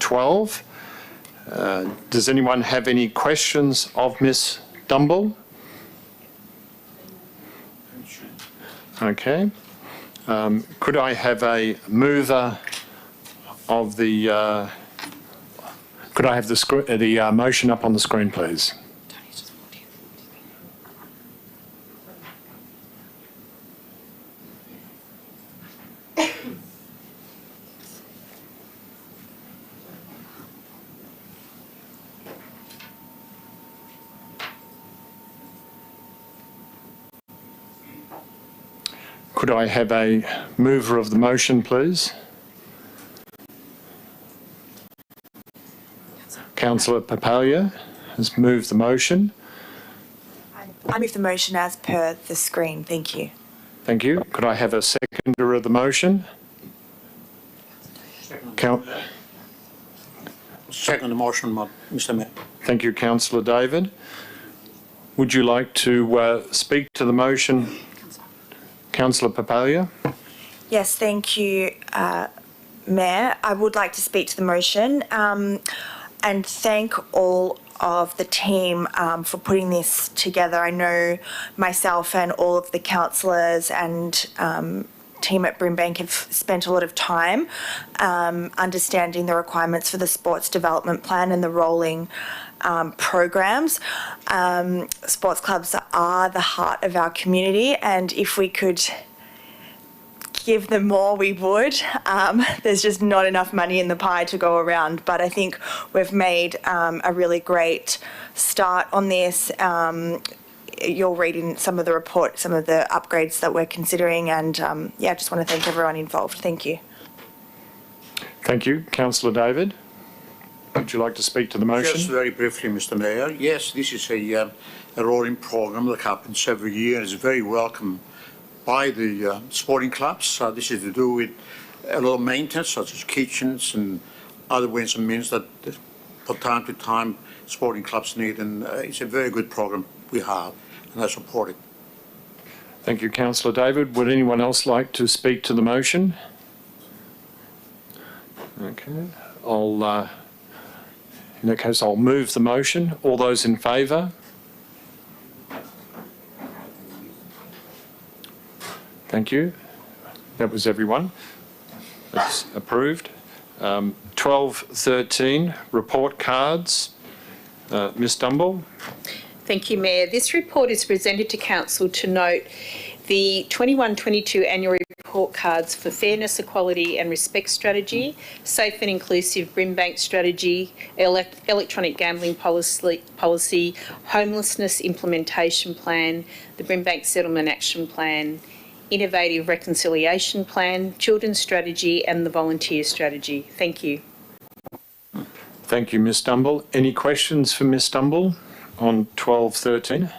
12. Does anyone have any questions of Ms Dumble? Okay. Could I have a mover of the... could I have the motion up on the screen, please? Could I have a mover of the motion, please? Councillor Papalia has moved the motion. I move the motion as per the screen. Thank you. Thank you. Could I have a seconder of the motion? Second motion, Mr. Mayor. Thank you, Councillor David. Would you like to speak to the motion, Councillor Papalia? Yes, thank you, Mayor. I would like to speak to the motion and thank all of the team for putting this together. I know myself and all of the councillors and team at Brimbank have spent a lot of time understanding the requirements for the sports development plan and the rolling programs. Sports clubs are the heart of our community, and if we could give them more, we would. There's just not enough money in the pie to go around, but I think we've made a really great start on this. You'll read in some of the report, some of the upgrades that we're considering, and yeah, I just want to thank everyone involved. Thank you. Thank you. Councillor David, would you like to speak to the motion? Just very briefly, Mr. Mayor. Yes, this is a rolling programme that happens every year. It's very welcome by the sporting clubs. This is to do with a lot of maintenance, such as kitchens and other ways and means that from time to time sporting clubs need, and it's a very good programme we have, and I support it. Thank you, Councillor David. Would anyone else like to speak to the motion? Okay. In that case, I'll move the motion. All those in favour? Thank you. That was everyone. That's approved. 12.13, report cards. Ms Dumble. Thank you, Mayor. This report is presented to Council to note the 21-22 annual report cards for Fairness, Equality and Respect Strategy, Safe and Inclusive Brimbank Strategy, Electronic Gambling Policy, Homelessness Implementation Plan, the Brimbank Settlement Action Plan, Innovative Reconciliation Plan, Children's Strategy and the Volunteer Strategy. Thank you. Thank you, Ms Dumble. Any questions for Ms Dumble on 12.13?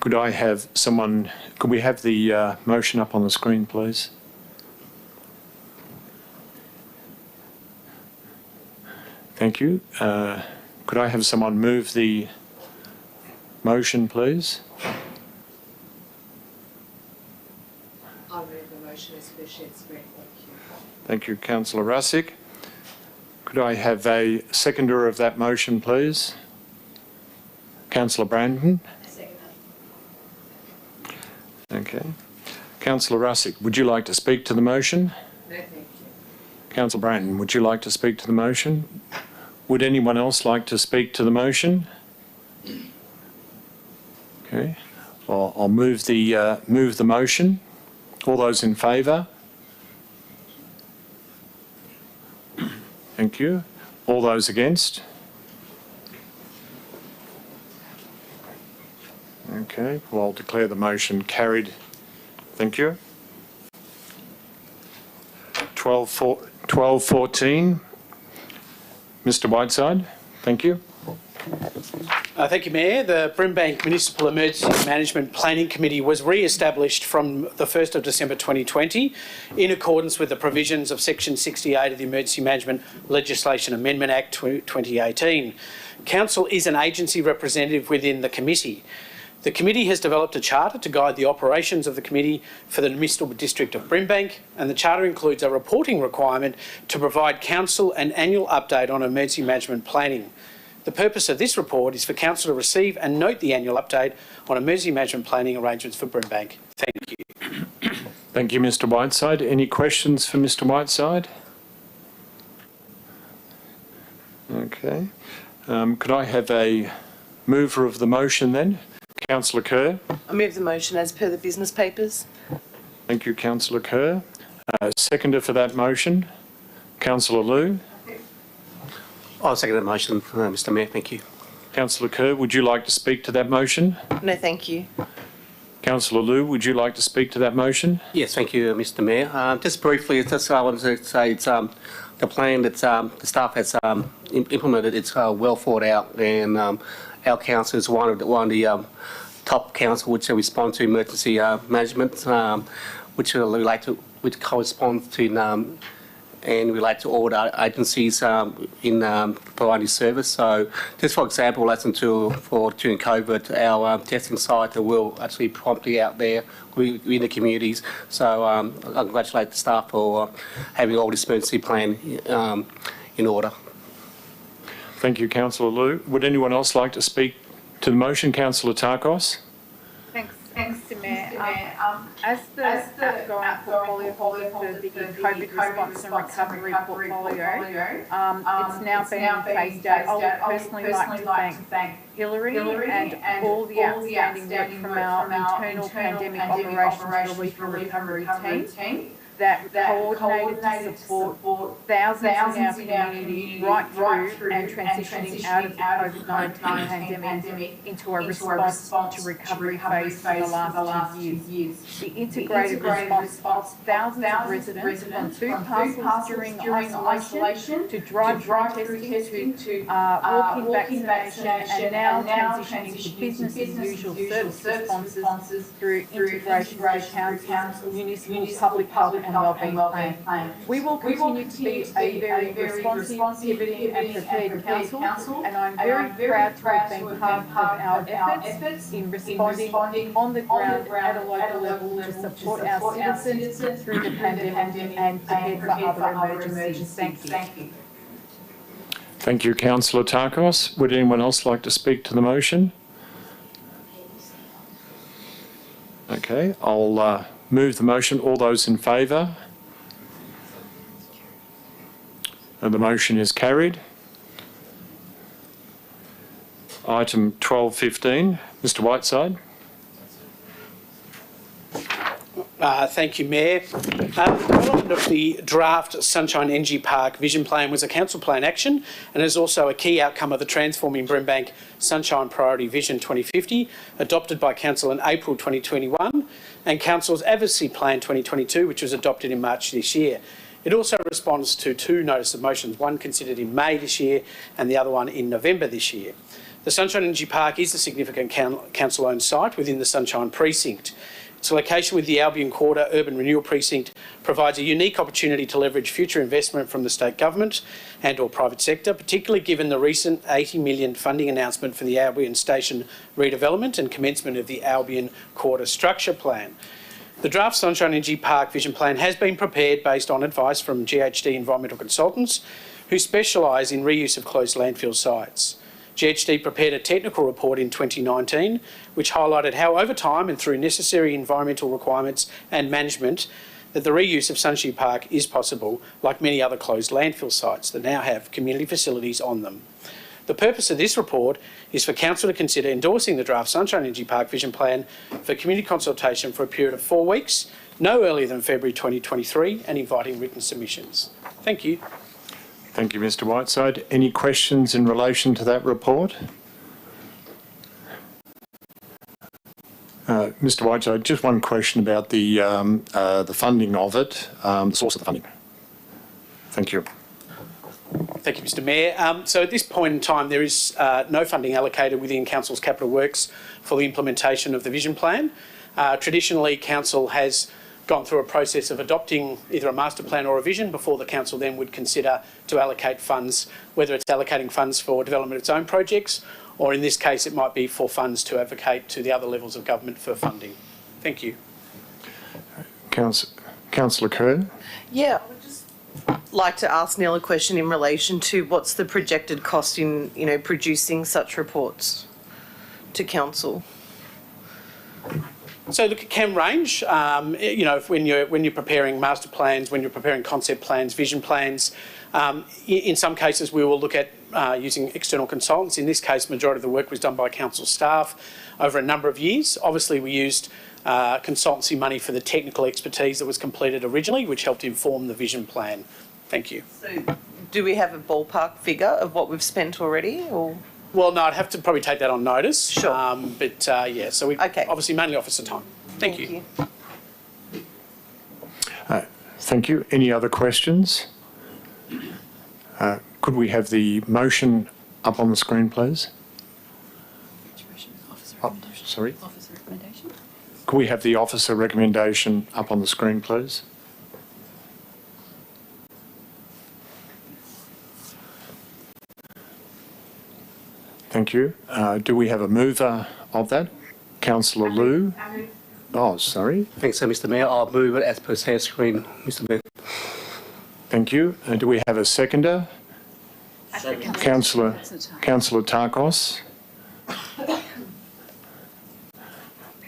Could I have someone, could we have the motion up on the screen, please? Thank you. Could I have someone move the motion, please? I'll move the motion as per shared screen. Thank you. Thank you, Councillor Russick. Could I have a seconder of that motion, please? Councillor Brandon. Okay. Councillor Russick, would you like to speak to the motion? No, thank you. Councillor Brandon, would you like to speak to the motion? Would anyone else like to speak to the motion? Okay. I'll move the motion. All those in favour? Thank you. All those against? Okay, well, I'll declare the motion carried. Thank you. 12.14. Mr Whiteside, thank you. Thank you, Mayor. The Brimbank Municipal Emergency Management Planning Committee was re-established from the 1st of December 2020 in accordance with the provisions of Section 68 of the Emergency Management Legislation Amendment Act 2018. Council is an agency representative within the committee. The committee has developed a charter to guide the operations of the committee for the municipal district of Brimbank, and the charter includes a reporting requirement to provide council an annual update on emergency management planning. The purpose of this report is for council to receive and note the annual update on emergency management planning arrangements for Brimbank. Thank you. Thank you, Mr Whiteside. Any questions for Mr Whiteside? Okay. Could I have a mover of the motion then? Councillor Kerr. I move the motion as per the business papers. Thank you, Councillor Kerr. Seconder for that motion, Councillor Liu. I'll second that motion, Mr Mayor. Thank you. Councillor Kerr, would you like to speak to that motion? No, thank you. Councillor Liu, would you like to speak to that motion? Yes, thank you, Mr Mayor. Just briefly, I want to say it's the plan that the staff has implemented. It's well thought out, and our council is one of the top council which respond to emergency management, which corresponds to and relate to all the agencies in providing service. So, just for example, during COVID, our testing site will actually promptly out there in the communities. So, I congratulate the staff for having all this emergency plan in order. Thank you, Councillor Liu. Would anyone else like to speak to the motion? Councillor Tarkos. Thanks, Mr Mayor. As the outgoing portfolio holder for the COVID response and recovery portfolio, it's now being phased out. I would personally like to thank Hillary and all the outstanding work from our internal pandemic operations relief and recovery team that coordinated to support thousands in our community right through and transitioning out of the COVID-19 pandemic into a response to recovery phase for the last 2 years. The integrated response of thousands of residents from food parcels during isolation to drive-through testing to walk-in vaccination and now transitioning to business as usual service responses through integration with council, municipal, public health and wellbeing plan. We will continue to be a very responsive, pivoting and prepared council, and I'm very proud to have been part of our efforts in responding on the ground at a local level to support our citizens through the pandemic and prepare for other emergencies. Thank you. Thank you, Councillor Tarkos. Would anyone else like to speak to the motion? Okay, I'll move the motion. All those in favour? And the motion is carried. Item 12.15, Mr Whiteside. Thank you, Mayor. The development of the draft Sunshine Energy Park Vision Plan was a council plan action and is also a key outcome of the Transforming Brimbank Sunshine Priority Vision 2050, adopted by Council in April 2021, and Council's Advocacy Plan 2022, which was adopted in March this year. It also responds to 2 notice of motions, one considered in May this year and the other one in November this year. The Sunshine Energy Park is a significant council-owned site within the Sunshine Precinct. Its location with the Albion Quarter Urban Renewal Precinct provides a unique opportunity to leverage future investment from the state government and or private sector, particularly given the recent $80 million funding announcement for the Albion Station redevelopment and commencement of the Albion Quarter Structure Plan. The draft Sunshine Energy Park Vision Plan has been prepared based on advice from GHD Environmental Consultants, who specialise in reuse of closed landfill sites. GHD prepared a technical report in 2019 which highlighted how over time and through necessary environmental requirements and management that the reuse of Sunshine Park is possible, like many other closed landfill sites that now have community facilities on them. The purpose of this report is for Council to consider endorsing the draft Sunshine Energy Park Vision Plan for community consultation for a period of 4 weeks, no earlier than February 2023, and inviting written submissions. Thank you. Thank you, Mr Whiteside. Any questions in relation to that report? Mr Whiteside, just one question about the funding of it, the source of the funding. Thank you. Thank you, Mr Mayor. So at this point in time, there is no funding allocated within Council's capital works for the implementation of the vision plan. Traditionally, Council has gone through a process of adopting either a master plan or a vision before the council then would consider to allocate funds, whether it's allocating funds for development of its own projects or in this case, it might be for funds to advocate to the other levels of government for funding. Thank you. Councillor Kerr. Yeah, I would just like to ask Neil a question in relation to what's the projected cost in, producing such reports to council? So look, it can range. When you're preparing master plans, when you're preparing concept plans, vision plans, in some cases we will look at using external consultants. In this case, majority of the work was done by council staff over a number of years. Obviously, we used consultancy money for the technical expertise that was completed originally, which helped inform the vision plan. Thank you. So, do we have a ballpark figure of what we've spent already, or? Well, no, I'd have to probably take that on notice. Sure. Yeah, so we obviously mainly officer time. Thank you. Thank you. Any other questions? Could we have the motion up on the screen, please? Sorry? Officer recommendation. Could we have the officer recommendation up on the screen, please? Thank you. Do we have a mover of that? Councillor Liu? Oh, sorry. Thanks, Mr Mayor. I'll move it as per share screen, Mr Mayor. Thank you. Do we have a seconder? Councillor Tarkos?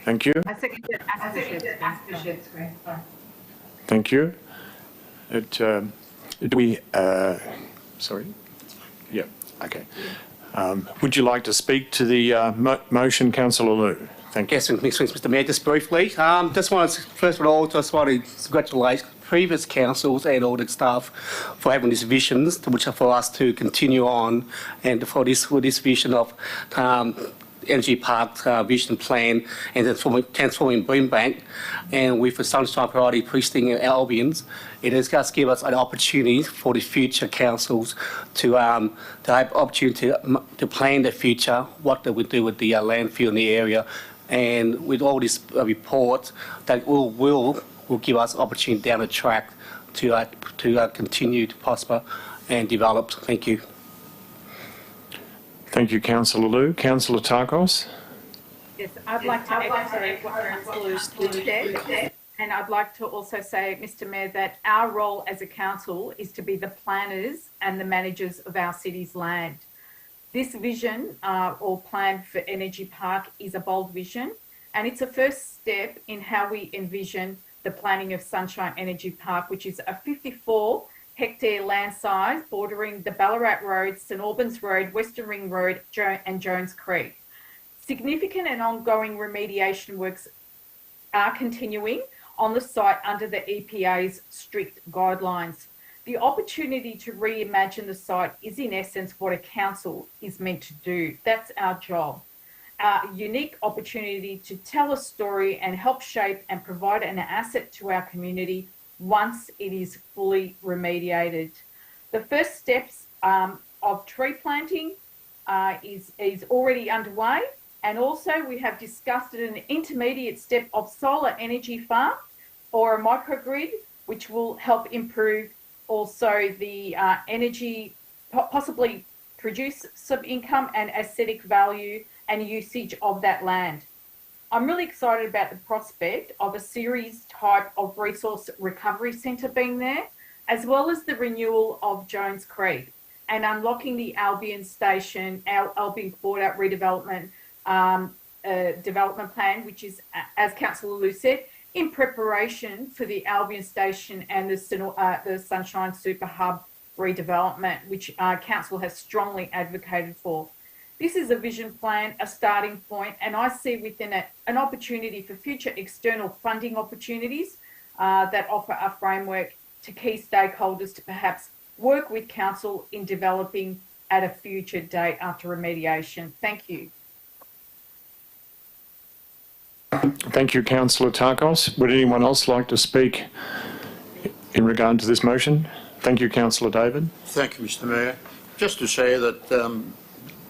Thank you. I second it as the shared screen. Sorry. Thank you. Do we, sorry? Yeah, okay. Would you like to speak to the motion, Councillor Liu? Thank you. Yes, Mr Mayor, just briefly. Just want to, first of all, congratulate previous councils and all the staff for having these visions, which are for us to continue on, and for this vision of energy park vision plan and transforming Brimbank, and with the Sunshine Priority Precinct and Albions, it does give us an opportunity for the future councils to have opportunity to plan the future, what they would do with the landfill in the area, and with all this report that will give us opportunity down the track to continue to prosper and develop. Thank you. Thank you, Councillor Liu. Councillor Tarkos? Yes, I'd like to echo what Councillor Liu said, and I'd like to also say, Mr Mayor, that our role as a council is to be the planners and the managers of our city's land. This vision or plan for Energy Park is a bold vision, and it's a first step in how we envision the planning of Sunshine Energy Park, which is a 54-hectare land size bordering the Ballarat Road, St Albans Road, Western Ring Road and Jones Creek. Significant and ongoing remediation works are continuing on the site under the EPA's strict guidelines. The opportunity to reimagine the site is in essence what a council is meant to do. That's our job. Our unique opportunity to tell a story and help shape and provide an asset to our community once it is fully remediated. The first steps of tree planting is already underway, and also we have discussed an intermediate step of solar energy farm or a microgrid, which will help improve also the energy, possibly produce some income and aesthetic value and usage of that land. I'm really excited about the prospect of a series type of resource recovery centre being there, as well as the renewal of Jones Creek and unlocking the Albion Station, our Albion Border redevelopment development plan, which is, as Councillor Liu said, in preparation for the Albion Station and the Sunshine Super Hub redevelopment, which Council has strongly advocated for. This is a vision plan, a starting point, and I see within it an opportunity for future external funding opportunities that offer a framework to key stakeholders to perhaps work with Council in developing at a future date after remediation. Thank you. Thank you, Councillor Tarkos. Would anyone else like to speak in regard to this motion? Thank you, Councillor David. Thank you, Mr Mayor. Just to say that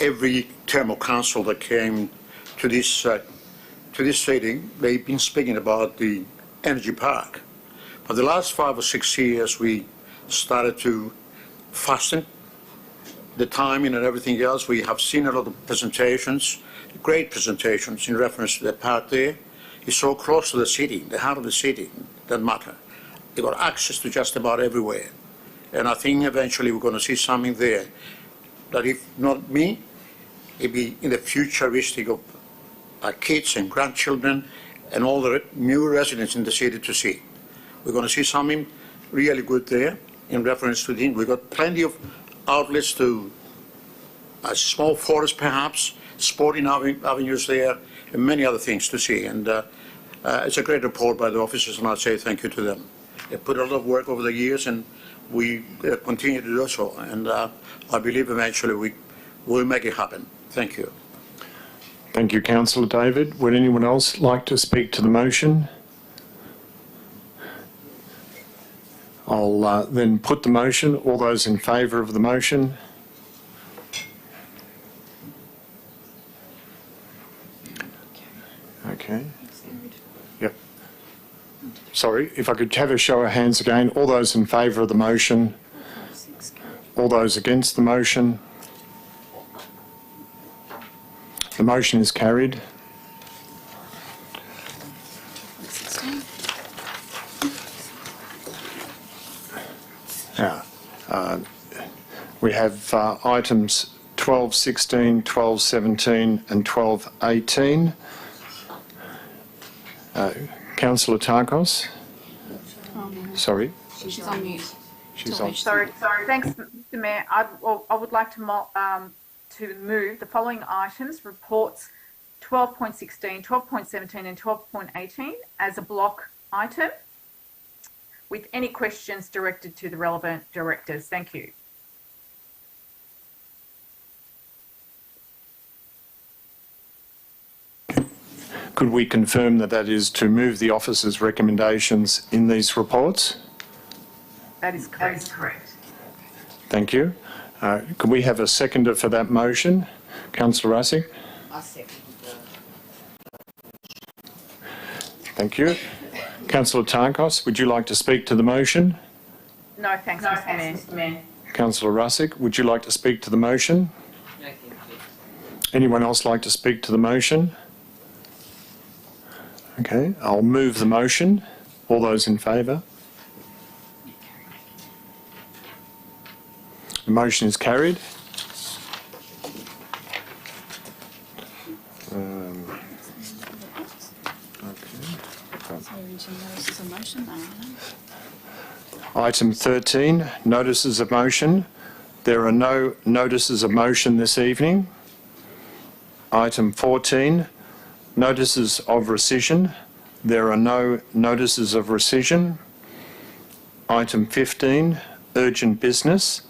every term of council that came to this meeting, they've been speaking about the energy park. For the last 5 or 6 years, we started to fasten the timing and everything else. We have seen a lot of presentations, great presentations in reference to the park there. It's so close to the city, the heart of the city, that matter. They got access to just about everywhere. And I think eventually we're going to see something there that, if not me, it'll be in the futuristic of our kids and grandchildren and all the new residents in the city to see. We're going to see something really good there in reference to the, we've got plenty of outlets to a small forest perhaps, sporting avenues there, and many other things to see. And it's a great report by the officers, and I'll say thank you to them. They put a lot of work over the years, and we continue to do so. And I believe eventually we will make it happen. Thank you. Thank you, Councillor David. Would anyone else like to speak to the motion? I'll then put the motion. All those in favour of the motion? Okay. Yep. Sorry, if I could have a show of hands again. All those in favour of the motion? All those against the motion? The motion is carried. Now, we have items 12.16, 12.17 and 12.18. Councillor Tarkos? Sorry? She's on mute. She's on. Sorry. Thanks, Mr Mayor. I would like to move the following items, reports 12.16, 12.17 and 12.18 as a block item, with any questions directed to the relevant directors. Thank you. Could we confirm that that is to move the officer's recommendations in these reports? That is correct. Thank you. Could we have a seconder for that motion? Councillor Rasic? I second. Thank you. Councillor Tarkos, would you like to speak to the motion? No, thanks, Mr Mayor. Councillor Rasic, would you like to speak to the motion? Anyone else like to speak to the motion? Okay, I'll move the motion. All those in favour? The motion is carried. Item 13, notices of motion. There are no notices of motion this evening. Item 14, notices of rescission. There are no notices of rescission. Item 15, urgent business.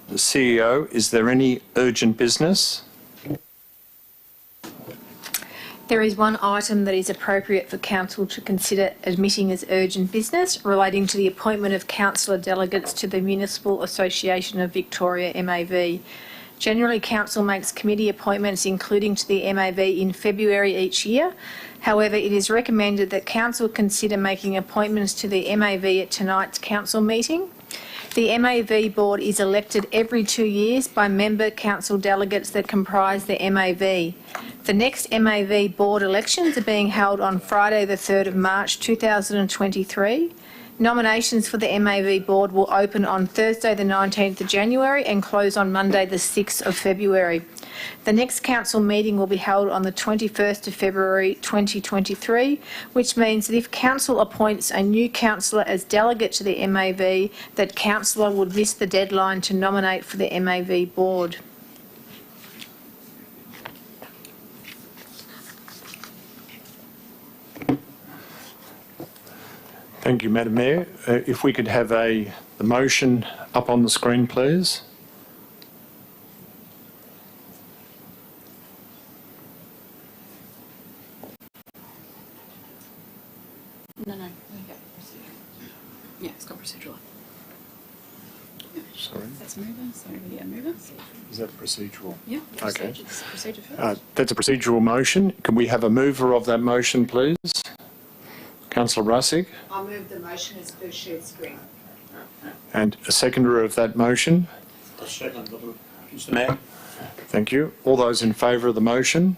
The CEO, is there any urgent business? There is one item that is appropriate for Council to consider admitting as urgent business relating to the appointment of councillor delegates to the Municipal Association of Victoria, MAV. Generally, Council makes committee appointments including to the MAV in February each year. However, it is recommended that Council consider making appointments to the MAV at tonight's Council meeting. The MAV board is elected every 2 years by member council delegates that comprise the MAV. The next MAV board elections are being held on Friday the 3rd of March 2023. Nominations for the MAV board will open on Thursday the 19th of January and close on Monday the 6th of February. The next council meeting will be held on the 21st of February 2023, which means that if council appoints a new councillor as delegate to the MAV, that councillor would miss the deadline to nominate for the MAV board. Thank you, Madam Mayor. If we could have the motion up on the screen, please. No. Yeah, it's got procedural. Sorry? That's mover, so yeah, mover. Is that procedural? Yeah. Okay. Procedure first. That's a procedural motion. Can we have a mover of that motion, please? Councillor Rasic. I move the motion as per shared screen. And a seconder of that motion? A second. Mr. Mayor. Thank you. All those in favour of the motion?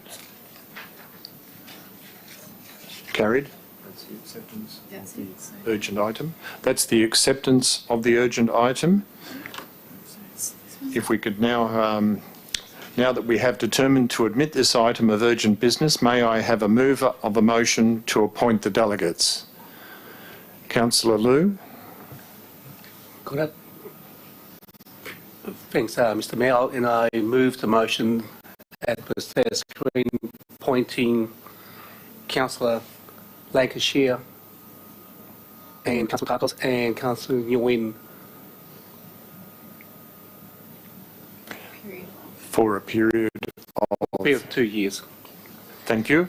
Carried. That's the acceptance of the urgent item. That's the acceptance of the urgent item. If we could now, now that we have determined to admit this item of urgent business, may I have a mover of a motion to appoint the delegates? Councillor Liu. Got it. Thanks, Mr. Mayor. And I move the motion at the screen appointing Councillor Lancashire and Councillor Carcos and Councillor Nguyen For a period of 2 years. Thank you.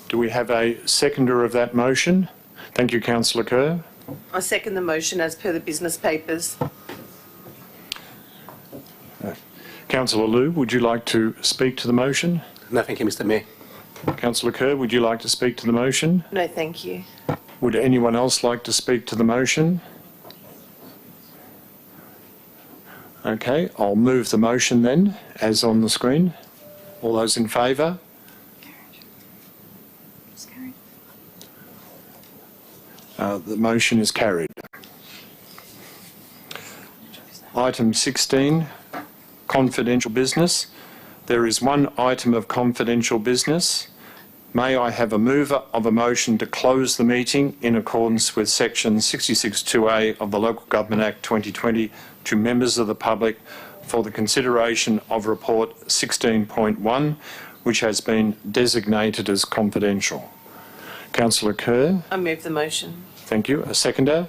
Do we have a seconder of that motion? Thank you, Councillor Kerr. I second the motion as per the business papers. Councillor Liu, would you like to speak to the motion? No, thank you, Mr. Mayor. Councillor Kerr, would you like to speak to the motion? No, thank you. Would anyone else like to speak to the motion? Okay, I'll move the motion then, as on the screen. All those in favour? The motion is carried. Item 16, confidential business. There is one item of confidential business. May I have a mover of a motion to close the meeting in accordance with section 66(2)A of the Local Government Act 2020 to members of the public for the consideration of report 16.1, which has been designated as confidential. Councillor Kerr. I move the motion. Thank you. A seconder?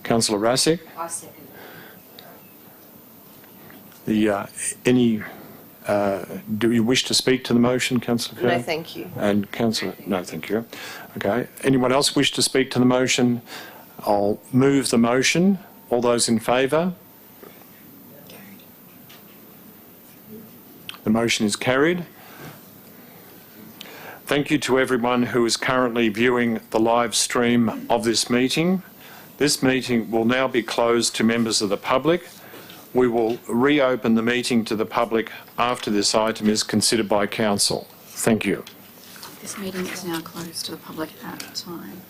Councillor Rasic. I second. Do you wish to speak to the motion, Councillor Kerr? No, thank you. And Councillor, no, thank you. Okay. Anyone else wish to speak to the motion? I'll move the motion. All those in favour? The motion is carried. Thank you to everyone who is currently viewing the live stream of this meeting. This meeting will now be closed to members of the public. We will reopen the meeting to the public after this item is considered by Council. Thank you. This meeting is now closed to the public at time.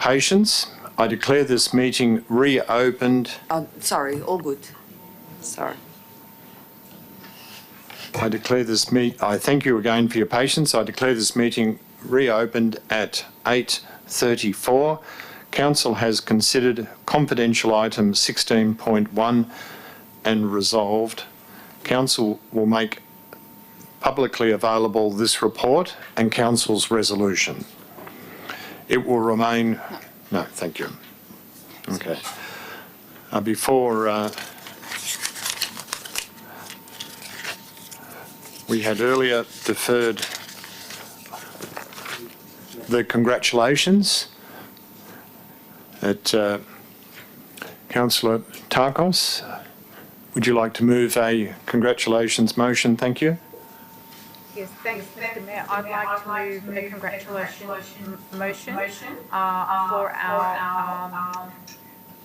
patience. I declare this meeting reopened. Sorry, all good. Sorry. I thank you again for your patience. I declare this meeting reopened at 8:34. Council has considered confidential item 16.1 and resolved. Council will make publicly available this report and Council's resolution. It will remain... No, thank you. Okay. Before... we had earlier deferred the congratulations at Councillor Tarkos. Would you like to move a congratulations motion? Thank you. Yes, thanks, Mr. Mayor. I'd like to move a congratulations motion for our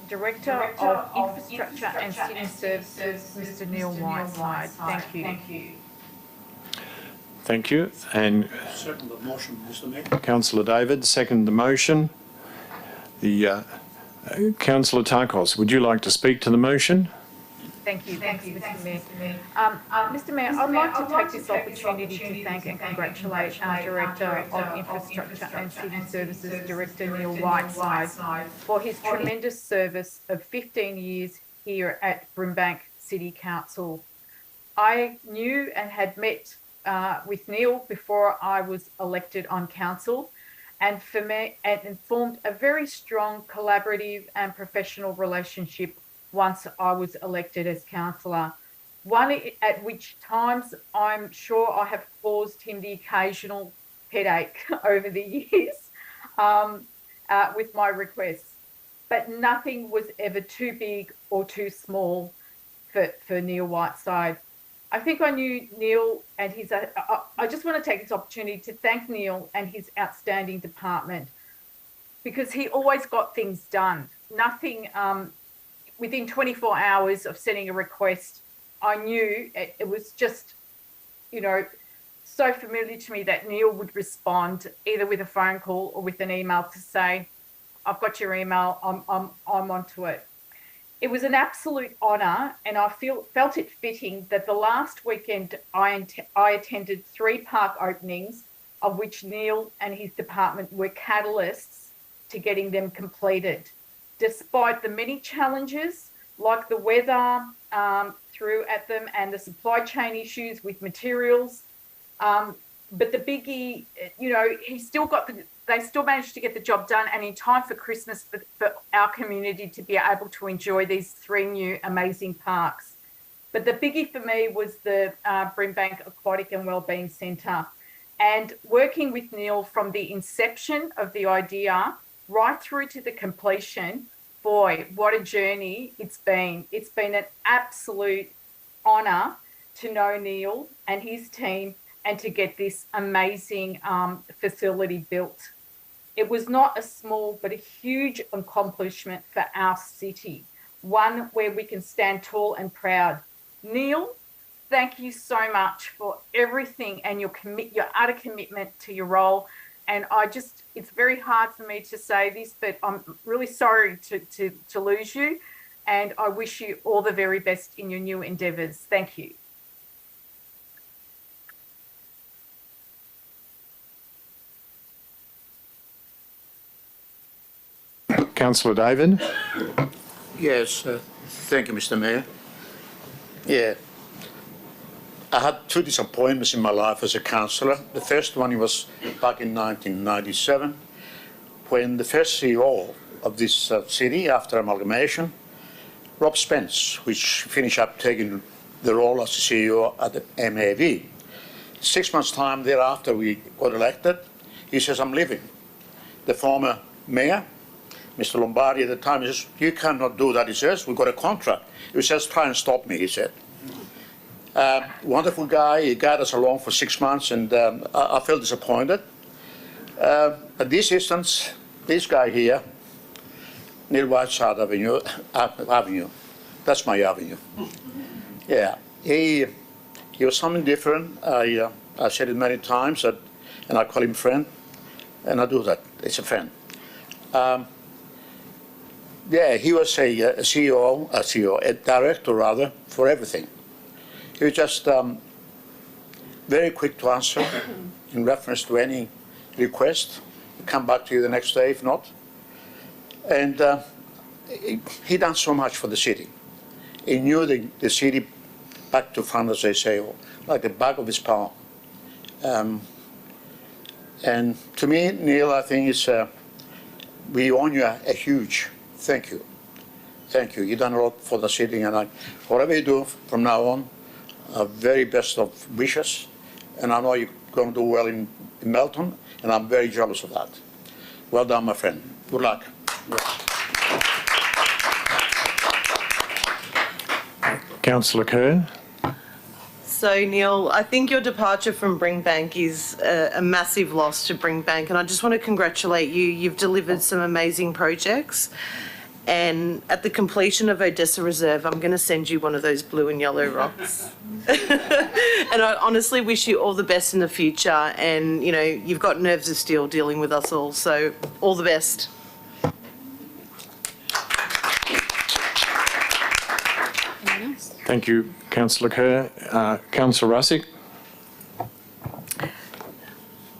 Director of Infrastructure and City Services, Mr. Neil Whiteside. Thank you. Thank you. And Second the motion, Mr. Mayor. Councillor David, second the motion. Councillor Tarkos, would you like to speak to the motion? Thank you, Mr. Mayor. Mr. Mayor, I'd like to take this opportunity to thank and congratulate our Director of Infrastructure and City Services, Director Neil Whiteside, for his tremendous service of 15 years here at Brimbank City Council. I knew and had met with Neil before I was elected on council, and formed a very strong collaborative and professional relationship once I was elected as councillor. One at which times I'm sure I have caused him the occasional headache over the years with my requests, but nothing was ever too big or too small for Neil Whiteside. I think I knew Neil and his... I just want to take this opportunity to thank Neil and his outstanding department, because he always got things done. Nothing... within 24 hours of sending a request, I knew it was just, so familiar to me that Neil would respond either with a phone call or with an email to say, I've got your email, I'm onto it. It was an absolute honour, and I felt it fitting that the last weekend I attended 3 park openings, of which Neil and his department were catalysts to getting them completed. Despite the many challenges, like the weather threw at them and the supply chain issues with materials, but the biggie, they still managed to get the job done, and in time for Christmas for our community to be able to enjoy these 3 new amazing parks. But the biggie for me was the Brimbank Aquatic and Wellbeing Centre, and working with Neil from the inception of the idea right through to the completion. Boy, what a journey it's been. It's been an absolute honour to know Neil and his team and to get this amazing facility built. It was not a small but a huge accomplishment for our city, one where we can stand tall and proud. Neil, thank you so much for everything and your utter commitment to your role. And it's very hard for me to say this, but I'm really sorry to lose you. And I wish you all the very best in your new endeavours. Thank you. Councillor David. Yes, thank you, Mr. Mayor. Yeah. I had 2 disappointments in my life as a councillor. The first one was back in 1997, when the first CEO of this city, after amalgamation, Rob Spence, which finished up taking the role as CEO at the MAV. 6 months' time thereafter we got elected, he says, I'm leaving. The former mayor, Mr. Lombardi at the time, he says, you cannot do that, he says, we've got a contract. He says, try and stop me, he said. Wonderful guy, he guided us along for 6 months, and I felt disappointed. At this instance, this guy here, Neil Whiteside Avenue, that's my avenue. Yeah, he was something different. I said it many times, and I call him friend, and I do that, it's a friend. Yeah, he was a CEO, a director rather, for everything. He was just very quick to answer in reference to any request. Come back to you the next day if not. And he done so much for the city. He knew the city back to front, as they say, like the back of his palm. And to me, Neil, I think it's we owe you a huge thank you. Thank you. You've done a lot for the city, and whatever you do from now on, very best of wishes. And I know you're going to do well in Melton, and I'm very jealous of that. Well done, my friend. Good luck. Councillor Kerr. So, Neil, I think your departure from Brimbank is a massive loss to Brimbank, and I just want to congratulate you. You've delivered some amazing projects, and at the completion of Odessa Reserve, I'm going to send you one of those blue and yellow rocks. And I honestly wish you all the best in the future, and, you know, you've got nerves of steel dealing with us all, so all the best. Thank you, Councillor Kerr. Councillor Russick.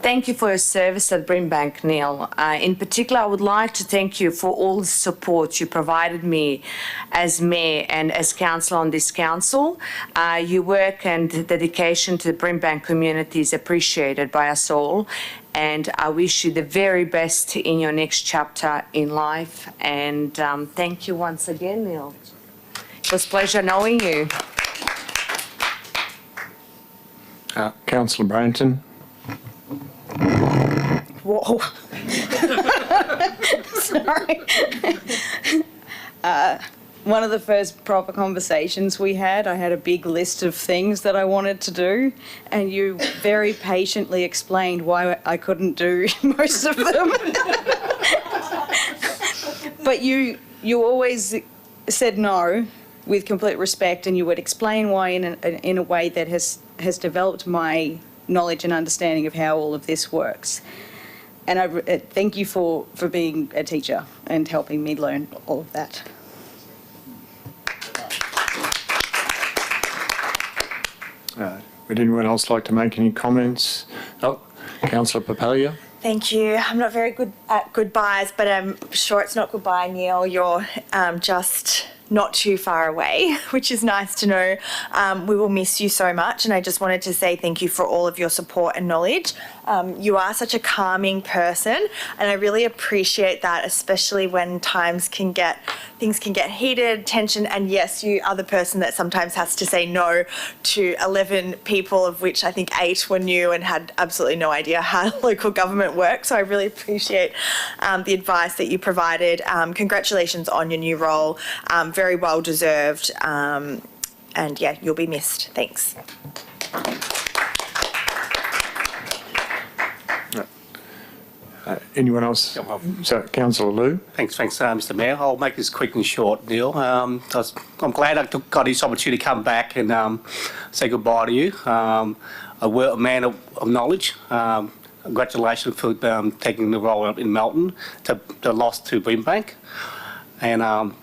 Thank you for your service at Brimbank, Neil. In particular, I would like to thank you for all the support you provided me as Mayor and as Councillor on this council. Your work and dedication to the Brimbank community is appreciated by us all, and I wish you the very best in your next chapter in life. And thank you once again, Neil. It was a pleasure knowing you. Councillor Branton. Whoa. Sorry. One of the first proper conversations we had, I had a big list of things that I wanted to do, and you very patiently explained why I couldn't do most of them. But you always said no with complete respect, and you would explain why in a way that has developed my knowledge and understanding of how all of this works. And I thank you for being a teacher and helping me learn all of that. Would anyone else like to make any comments? Oh, Councillor Papalia. Thank you. I'm not very good at goodbyes, but I'm sure it's not goodbye, Neil. You're just not too far away, which is nice to know. We will miss you so much, and I just wanted to say thank you for all of your support and knowledge. You are such a calming person, and I really appreciate that, especially when things can get heated, tension, and yes, you are the person that sometimes has to say no to 11 people, of which I think 8 were new and had absolutely no idea how local government works. So I really appreciate the advice that you provided. Congratulations on your new role. Very well deserved. And yeah, you'll be missed. Thanks. Anyone else? So, Councillor Liu. Thanks, Mr. Mayor. I'll make this quick and short, Neil. I'm glad I got this opportunity to come back and say goodbye to you. A man of knowledge. Congratulations for taking the role in Melton, the loss to Brimbank. And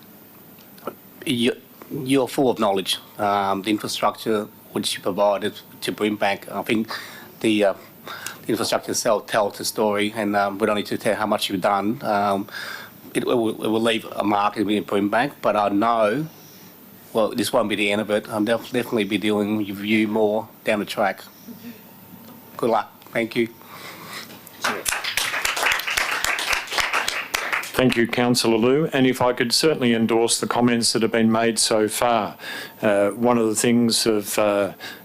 you're full of knowledge. The infrastructure which you provided to Brimbank, I think the infrastructure itself tells the story, and we don't need to tell how much you've done. It will leave a mark in Brimbank, but I know, well, this won't be the end of it. I'll definitely be dealing with you more down the track. Good luck. Thank you. Thank you, Councillor Liu. And if I could certainly endorse the comments that have been made so far. One of the things of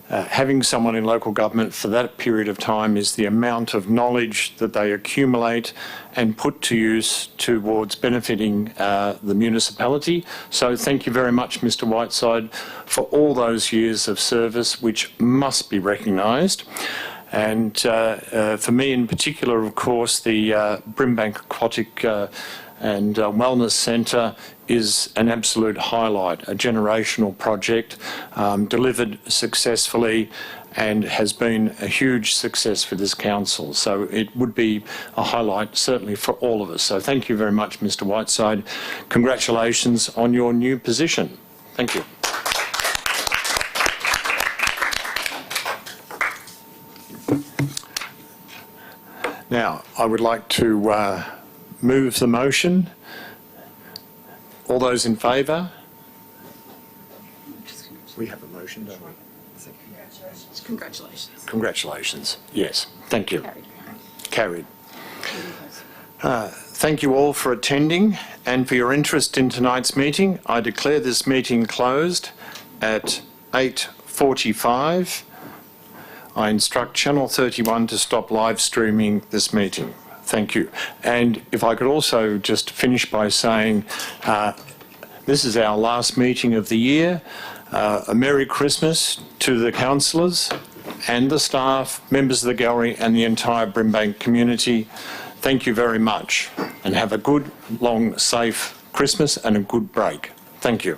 having someone in local government for that period of time is the amount of knowledge that they accumulate and put to use towards benefiting the municipality. So thank you very much, Mr. Whiteside, for all those years of service, which must be recognised. And for me in particular, of course, the Brimbank Aquatic and Wellness Centre is an absolute highlight, a generational project delivered successfully, and has been a huge success for this council. So it would be a highlight certainly for all of us. So thank you very much, Mr. Whiteside. Congratulations on your new position. Thank you. Now, I would like to move the motion. All those in favour? We have a motion, don't we? Congratulations. Congratulations. Yes. Thank you. Carried. Thank you all for attending and for your interest in tonight's meeting. I declare this meeting closed at 8:45. I instruct Channel 31 to stop live streaming this meeting. Thank you. And if I could also just finish by saying this is our last meeting of the year. A Merry Christmas to the councillors and the staff, members of the gallery and the entire Brimbank community. Thank you very much and have a good, long, safe Christmas and a good break. Thank you.